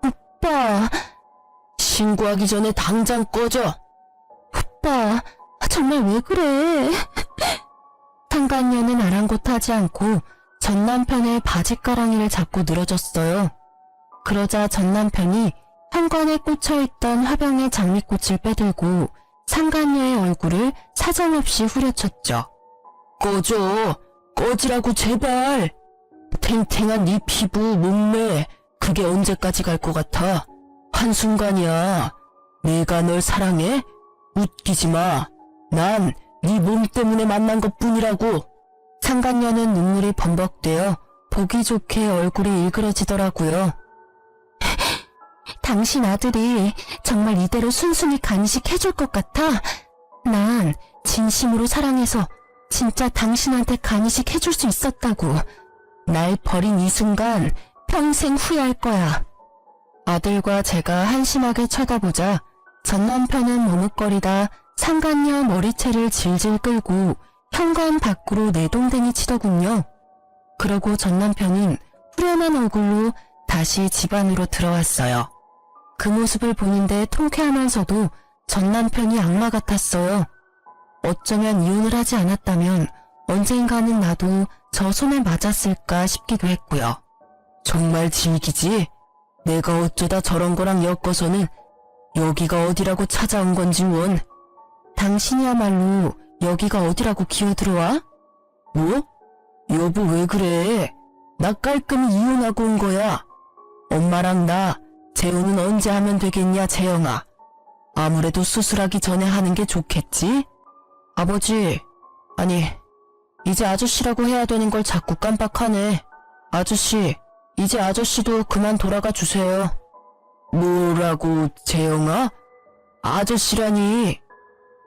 오빠, 신고하기 전에 당장 꺼져. 오빠, 정말 왜 그래? 상간녀는 아랑곳하지 않고 전 남편의 바지가랑이를 잡고 늘어졌어요. 그러자 전 남편이 현관에 꽂혀있던 화병의 장미꽃을 빼들고 상간녀의 얼굴을 사정없이 후려쳤죠. 꺼져! 꺼지라고 제발! 탱탱한 네 피부, 몸매, 그게 언제까지 갈 것 같아? 한순간이야. 내가 널 사랑해? 웃기지 마. 난 네 몸 때문에 만난 것뿐이라고. 상간녀는 눈물이 범벅되어 보기 좋게 얼굴이 일그러지더라고요. 당신 아들이 정말 이대로 순순히 간식해줄 것 같아? 난 진심으로 사랑해서 진짜 당신한테 간식해줄 수 있었다고. 날 버린 이 순간 평생 후회할 거야. 아들과 제가 한심하게 쳐다보자 전 남편은 머뭇거리다 상간녀 머리채를 질질 끌고 현관 밖으로 내동댕이 치더군요. 그러고 전 남편은 후련한 얼굴로 다시 집 안으로 들어왔어요. 그 모습을 보는데 통쾌하면서도 전 남편이 악마 같았어요. 어쩌면 이혼을 하지 않았다면 언젠가는 나도 저 손에 맞았을까 싶기도 했고요. 정말 질기지? 내가 어쩌다 저런 거랑 엮어서는 여기가 어디라고 찾아온 건지 원. 당신이야말로 여기가 어디라고 기어들어와? 뭐? 여보 왜 그래? 나 깔끔히 이혼하고 온 거야. 엄마랑 나 재혼은 언제 하면 되겠냐 재영아. 아무래도 수술하기 전에 하는 게 좋겠지? 아버지, 아니 이제 아저씨라고 해야 되는 걸 자꾸 깜빡하네. 아저씨, 이제 아저씨도 그만 돌아가 주세요. 뭐라고 재영아? 아저씨라니.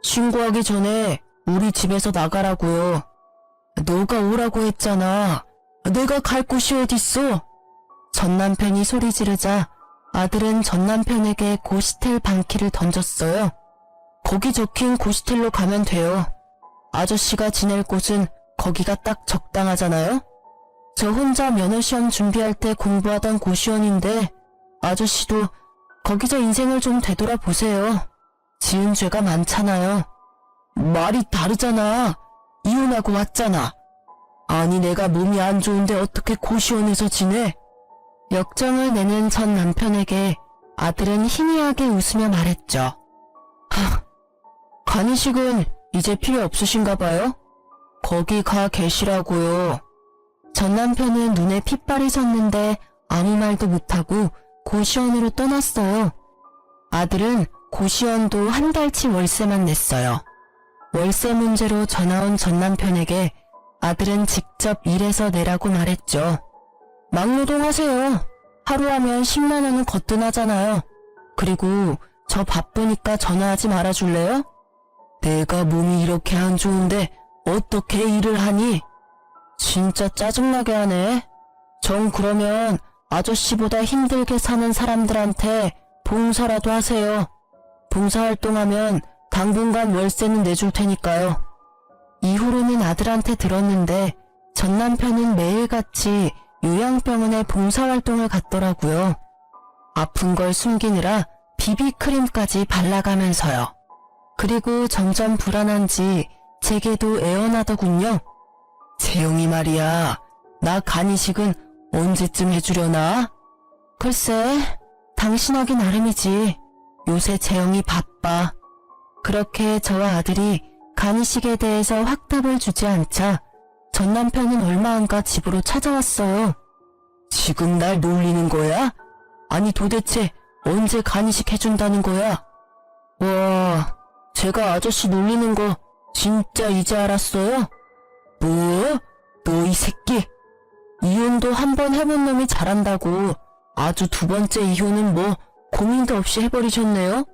신고하기 전에 우리 집에서 나가라고요. 너가 오라고 했잖아. 내가 갈 곳이 어딨어? 전 남편이 소리 지르자 아들은 전 남편에게 고시텔 방키를 던졌어요. 거기 적힌 고시텔로 가면 돼요. 아저씨가 지낼 곳은 거기가 딱 적당하잖아요? 저 혼자 면허시험 준비할 때 공부하던 고시원인데 아저씨도 거기서 인생을 좀 되돌아보세요. 지은 죄가 많잖아요. 말이 다르잖아. 이혼하고 왔잖아. 아니 내가 몸이 안 좋은데 어떻게 고시원에서 지내? 역정을 내는 전 남편에게 아들은 희미하게 웃으며 말했죠. 간이식은 이제 필요 없으신가 봐요? 거기 가 계시라고요. 전 남편은 눈에 핏발이 섰는데 아무 말도 못하고 고시원으로 떠났어요. 아들은 고시원도 한 달치 월세만 냈어요. 월세 문제로 전화온 전 남편에게 아들은 직접 일해서 내라고 말했죠. 막노동하세요. 하루 하면 10만 원은 거뜬하잖아요. 그리고 저 바쁘니까 전화하지 말아줄래요? 내가 몸이 이렇게 안 좋은데 어떻게 일을 하니? 진짜 짜증나게 하네. 정 그러면 아저씨보다 힘들게 사는 사람들한테 봉사라도 하세요. 봉사활동하면 당분간 월세는 내줄 테니까요. 이후로는 아들한테 들었는데 전 남편은 매일같이 요양병원에 봉사활동을 갔더라고요. 아픈 걸 숨기느라 비비크림까지 발라가면서요. 그리고 점점 불안한지 제게도 애원하더군요. 재영이 말이야, 나 간이식은 언제쯤 해주려나? 글쎄, 당신하기 나름이지. 요새 재영이 바빠. 그렇게 저와 아들이 간이식에 대해서 확답을 주지 않자 전 남편은 얼마 안가 집으로 찾아왔어요. 지금 날 놀리는 거야? 아니 도대체 언제 간이식 해준다는 거야? 와, 제가 아저씨 놀리는 거 진짜 이제 알았어요? 뭐? 너 이 새끼. 이혼도 한 번 해본 놈이 잘한다고 아주 두 번째 이혼은 뭐 고민도 없이 해버리셨네요?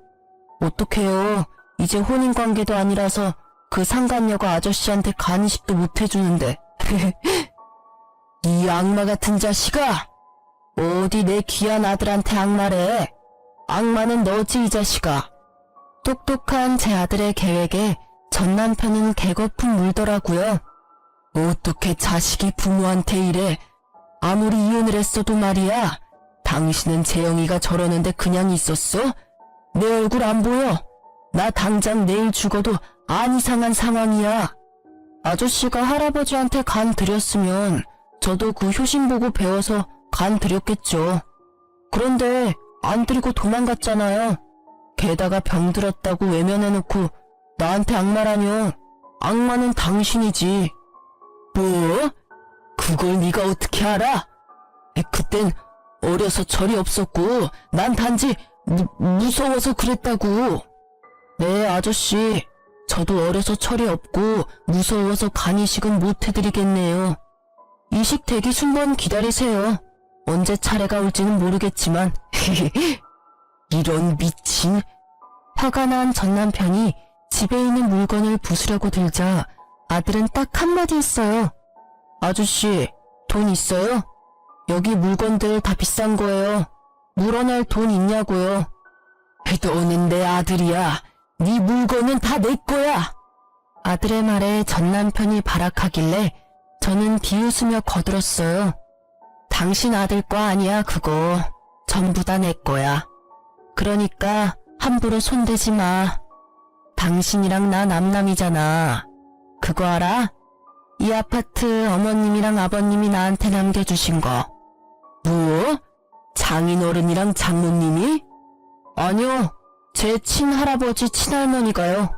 어떡해요. 이제 혼인관계도 아니라서 그 상간녀가 아저씨한테 간이식도 못 해주는데. 이 악마 같은 자식아! 어디 내 귀한 아들한테 악마래. 악마는 너지 이 자식아. 똑똑한 제 아들의 계획에 전 남편은 개거품 물더라고요. 어떻게 자식이 부모한테 이래. 아무리 이혼을 했어도 말이야. 당신은 재영이가 저러는데 그냥 있었어? 내 얼굴 안 보여? 나 당장 내일 죽어도 안 이상한 상황이야. 아저씨가 할아버지한테 간 드렸으면 저도 그 효심 보고 배워서 간 들였겠죠. 그런데 안 들이고 도망갔잖아요. 게다가 병들었다고 외면해놓고 나한테 악마라뇨. 악마는 당신이지. 뭐? 그걸 네가 어떻게 알아? 그땐 어려서 철이 없었고 난 단지 무서워서 그랬다고. 네, 아저씨. 저도 어려서 철이 없고 무서워서 간이식은 못 해드리겠네요. 이식 대기 순번 기다리세요. 언제 차례가 올지는 모르겠지만. 이런 미친. 화가 난 전 남편이 집에 있는 물건을 부수려고 들자 아들은 딱 한마디 했어요. 아저씨, 돈 있어요? 여기 물건들 다 비싼 거예요. 물어낼 돈 있냐고요. 너는 내 아들이야. 네 물건은 다 내 거야. 아들의 말에 전 남편이 발악하길래 저는 비웃으며 거들었어요. 당신 아들 거 아니야 그거. 전부 다 내 거야. 그러니까 함부로 손대지 마. 당신이랑 나 남남이잖아. 그거 알아? 이 아파트 어머님이랑 아버님이 나한테 남겨주신 거. 뭐? 장인어른이랑 장모님이? 아니요. 제 친할아버지 친할머니가요.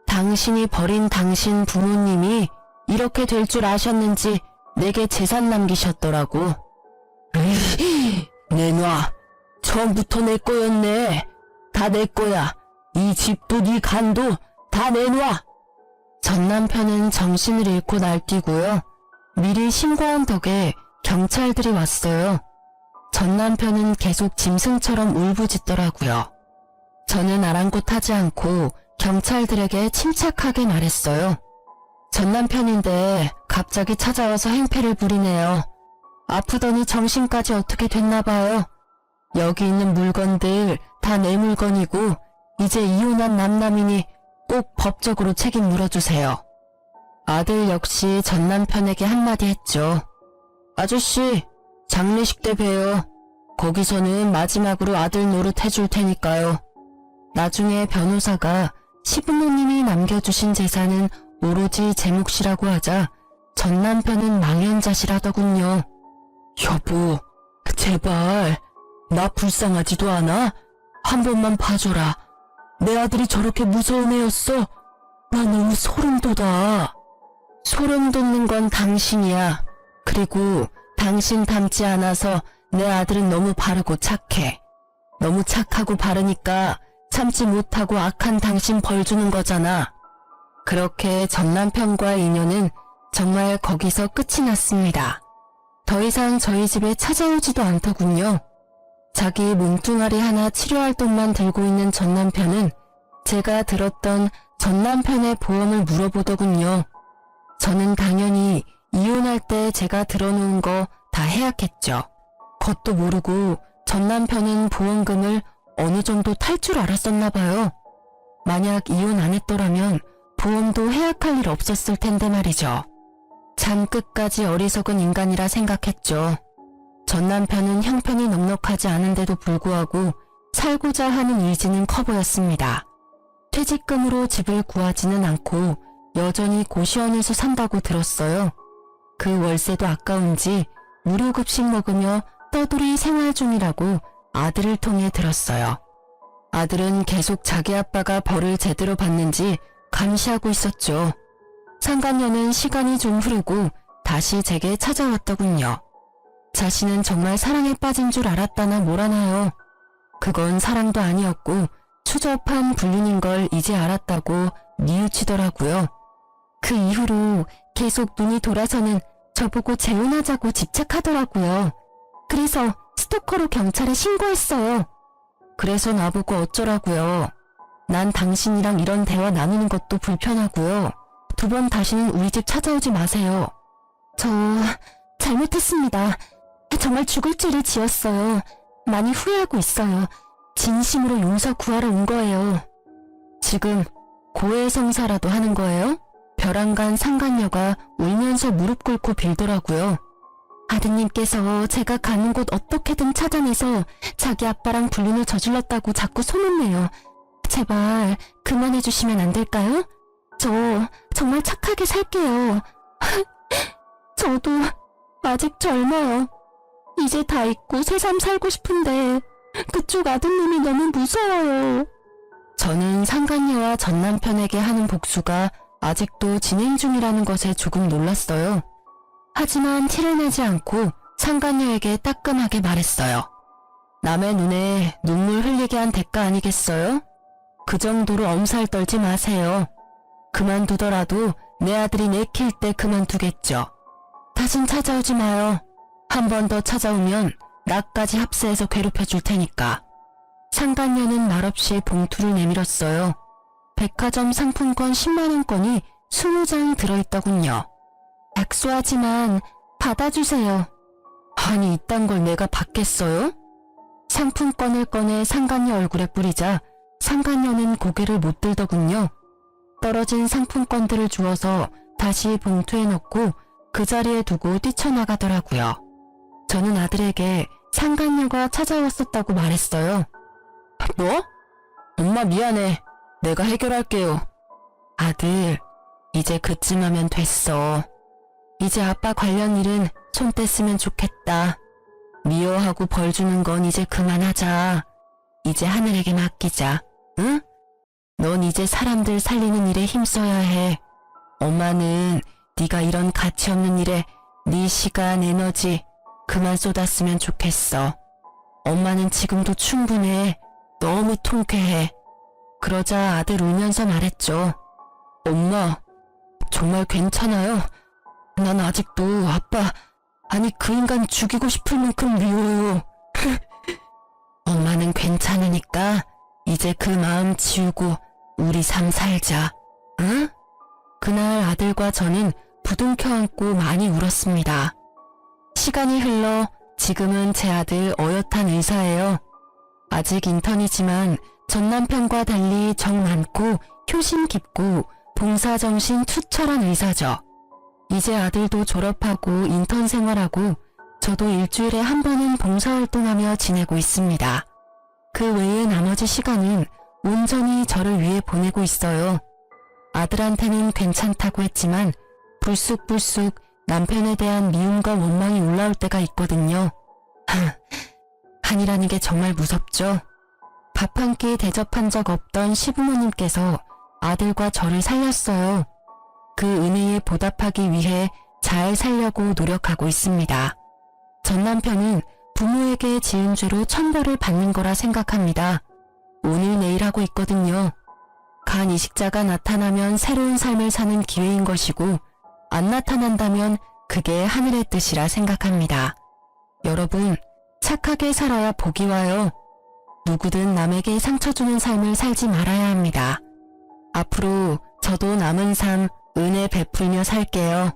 당신이 버린 당신 부모님이 이렇게 될 줄 아셨는지 내게 재산 남기셨더라고. 내놔. 처음부터 내 거였네. 다 내 거야. 이 집도 네 간도 다 내놔. 전 남편은 정신을 잃고 날뛰고요. 미리 신고한 덕에 경찰들이 왔어요. 전 남편은 계속 짐승처럼 울부짖더라고요. 저는 아랑곳하지 않고 경찰들에게 침착하게 말했어요. 전 남편인데 갑자기 찾아와서 행패를 부리네요. 아프더니 정신까지 어떻게 됐나 봐요. 여기 있는 물건들 다 내 물건이고 이제 이혼한 남남이니 꼭 법적으로 책임 물어주세요. 아들 역시 전 남편에게 한마디 했죠. 아저씨, 장례식 때 봬요. 거기서는 마지막으로 아들 노릇 해줄 테니까요. 나중에 변호사가 시부모님이 남겨주신 재산은 오로지 제 몫이라고 하자 전 남편은 망연자실하더군요. 여보, 제발 나 불쌍하지도 않아? 한 번만 봐줘라. 내 아들이 저렇게 무서운 애였어? 나 너무 소름 돋아. 소름 돋는 건 당신이야. 그리고 당신 닮지 않아서 내 아들은 너무 바르고 착해. 너무 착하고 바르니까 참지 못하고 악한 당신 벌 주는 거잖아. 그렇게 전 남편과의 인연은 정말 거기서 끝이 났습니다. 더 이상 저희 집에 찾아오지도 않더군요. 자기 몸뚱아리 하나 치료할 돈만 들고 있는 전 남편은 제가 들었던 전 남편의 보험을 물어보더군요. 저는 당연히 이혼할 때 제가 들어놓은 거 다 해약했죠. 그것도 모르고 전 남편은 보험금을 어느 정도 탈 줄 알았었나 봐요. 만약 이혼 안 했더라면 보험도 해약할 일 없었을 텐데 말이죠. 참 끝까지 어리석은 인간이라 생각했죠. 전 남편은 형편이 넉넉하지 않은데도 불구하고 살고자 하는 의지는 커 보였습니다. 퇴직금으로 집을 구하지는 않고 여전히 고시원에서 산다고 들었어요. 그 월세도 아까운지 무료급식 먹으며 떠돌이 생활 중이라고 아들을 통해 들었어요. 아들은 계속 자기 아빠가 벌을 제대로 받는지 감시하고 있었죠. 상간녀는 시간이 좀 흐르고 다시 제게 찾아왔더군요. 자신은 정말 사랑에 빠진 줄 알았다나 뭐라나요. 그건 사랑도 아니었고 추접한 불륜인 걸 이제 알았다고 뉘우치더라고요. 그 이후로 계속 눈이 돌아서는 저보고 재혼하자고 집착하더라고요. 그래서 스토커로 경찰에 신고했어요. 그래서 나보고 어쩌라고요. 난 당신이랑 이런 대화 나누는 것도 불편하고요. 2번 다시는 우리 집 찾아오지 마세요. 저 잘못했습니다. 정말 죽을 죄를 지었어요. 많이 후회하고 있어요. 진심으로 용서 구하러 온 거예요. 지금 고해성사라도 하는 거예요? 벼랑간 상간녀가 울면서 무릎 꿇고 빌더라고요. 아드님께서 제가 가는 곳 어떻게든 찾아내서 자기 아빠랑 불륜을 저질렀다고 자꾸 소문내요. 제발 그만해주시면 안 될까요? 저 정말 착하게 살게요. 저도 아직 젊어요. 이제 다 잊고 새삼 살고 싶은데 그쪽 아드님이 너무 무서워요. 저는 상간녀와 전 남편에게 하는 복수가 아직도 진행 중이라는 것에 조금 놀랐어요. 하지만 티를 내지 않고 상간녀에게 따끔하게 말했어요. 남의 눈에 눈물 흘리게 한 대가 아니겠어요? 그 정도로 엄살 떨지 마세요. 그만두더라도 내 아들이 내킬 때 그만두겠죠. 다신 찾아오지 마요. 한 번 더 찾아오면 나까지 합세해서 괴롭혀 줄 테니까. 상간녀는 말없이 봉투를 내밀었어요. 백화점 상품권 10만원권이 20장 들어있더군요. 약소하지만 받아주세요. 아니 이딴 걸 내가 받겠어요? 상품권을 꺼내 상간녀 얼굴에 뿌리자 상간녀는 고개를 못 들더군요. 떨어진 상품권들을 주워서 다시 봉투에 넣고 그 자리에 두고 뛰쳐나가더라고요. 저는 아들에게 상간녀가 찾아왔었다고 말했어요. 뭐? 엄마 미안해. 내가 해결할게요. 아들, 이제 그쯤 하면 됐어. 이제 아빠 관련 일은 손 뗐으면 좋겠다. 미워하고 벌 주는 건 이제 그만하자. 이제 하늘에게 맡기자. 응? 넌 이제 사람들 살리는 일에 힘써야 해. 엄마는 네가 이런 가치 없는 일에 네 시간, 에너지 그만 쏟았으면 좋겠어. 엄마는 지금도 충분해. 너무 통쾌해. 그러자 아들 울면서 말했죠. 엄마, 정말 괜찮아요? 난 아직도 아빠, 아니 그 인간 죽이고 싶을 만큼 미워요. 엄마는 괜찮으니까 이제 그 마음 지우고 우리 삶 살자. 응? 그날 아들과 저는 부둥켜 안고 많이 울었습니다. 시간이 흘러 지금은 제 아들 어엿한 의사예요. 아직 인턴이지만 전 남편과 달리 정 많고 효심 깊고 봉사정신 투철한 의사죠. 이제 아들도 졸업하고 인턴 생활하고 저도 일주일에 한 번은 봉사활동하며 지내고 있습니다. 그 외의 나머지 시간은 온전히 저를 위해 보내고 있어요. 아들한테는 괜찮다고 했지만 불쑥불쑥 남편에 대한 미움과 원망이 올라올 때가 있거든요. 한이라는 게 정말 무섭죠. 밥 한 끼 대접한 적 없던 시부모님께서 아들과 저를 살렸어요. 그 은혜에 보답하기 위해 잘 살려고 노력하고 있습니다. 전 남편은 부모에게 지은 죄로 천벌을 받는 거라 생각합니다. 오늘 내일 하고 있거든요. 간 이식자가 나타나면 새로운 삶을 사는 기회인 것이고 안 나타난다면 그게 하늘의 뜻이라 생각합니다. 여러분, 착하게 살아야 복이 와요. 누구든 남에게 상처 주는 삶을 살지 말아야 합니다. 앞으로 저도 남은 삶 은혜 베풀며 살게요.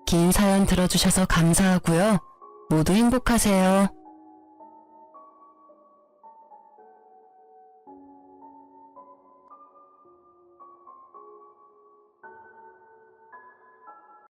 긴 사연 들어주셔서 감사하고요. 모두 행복하세요.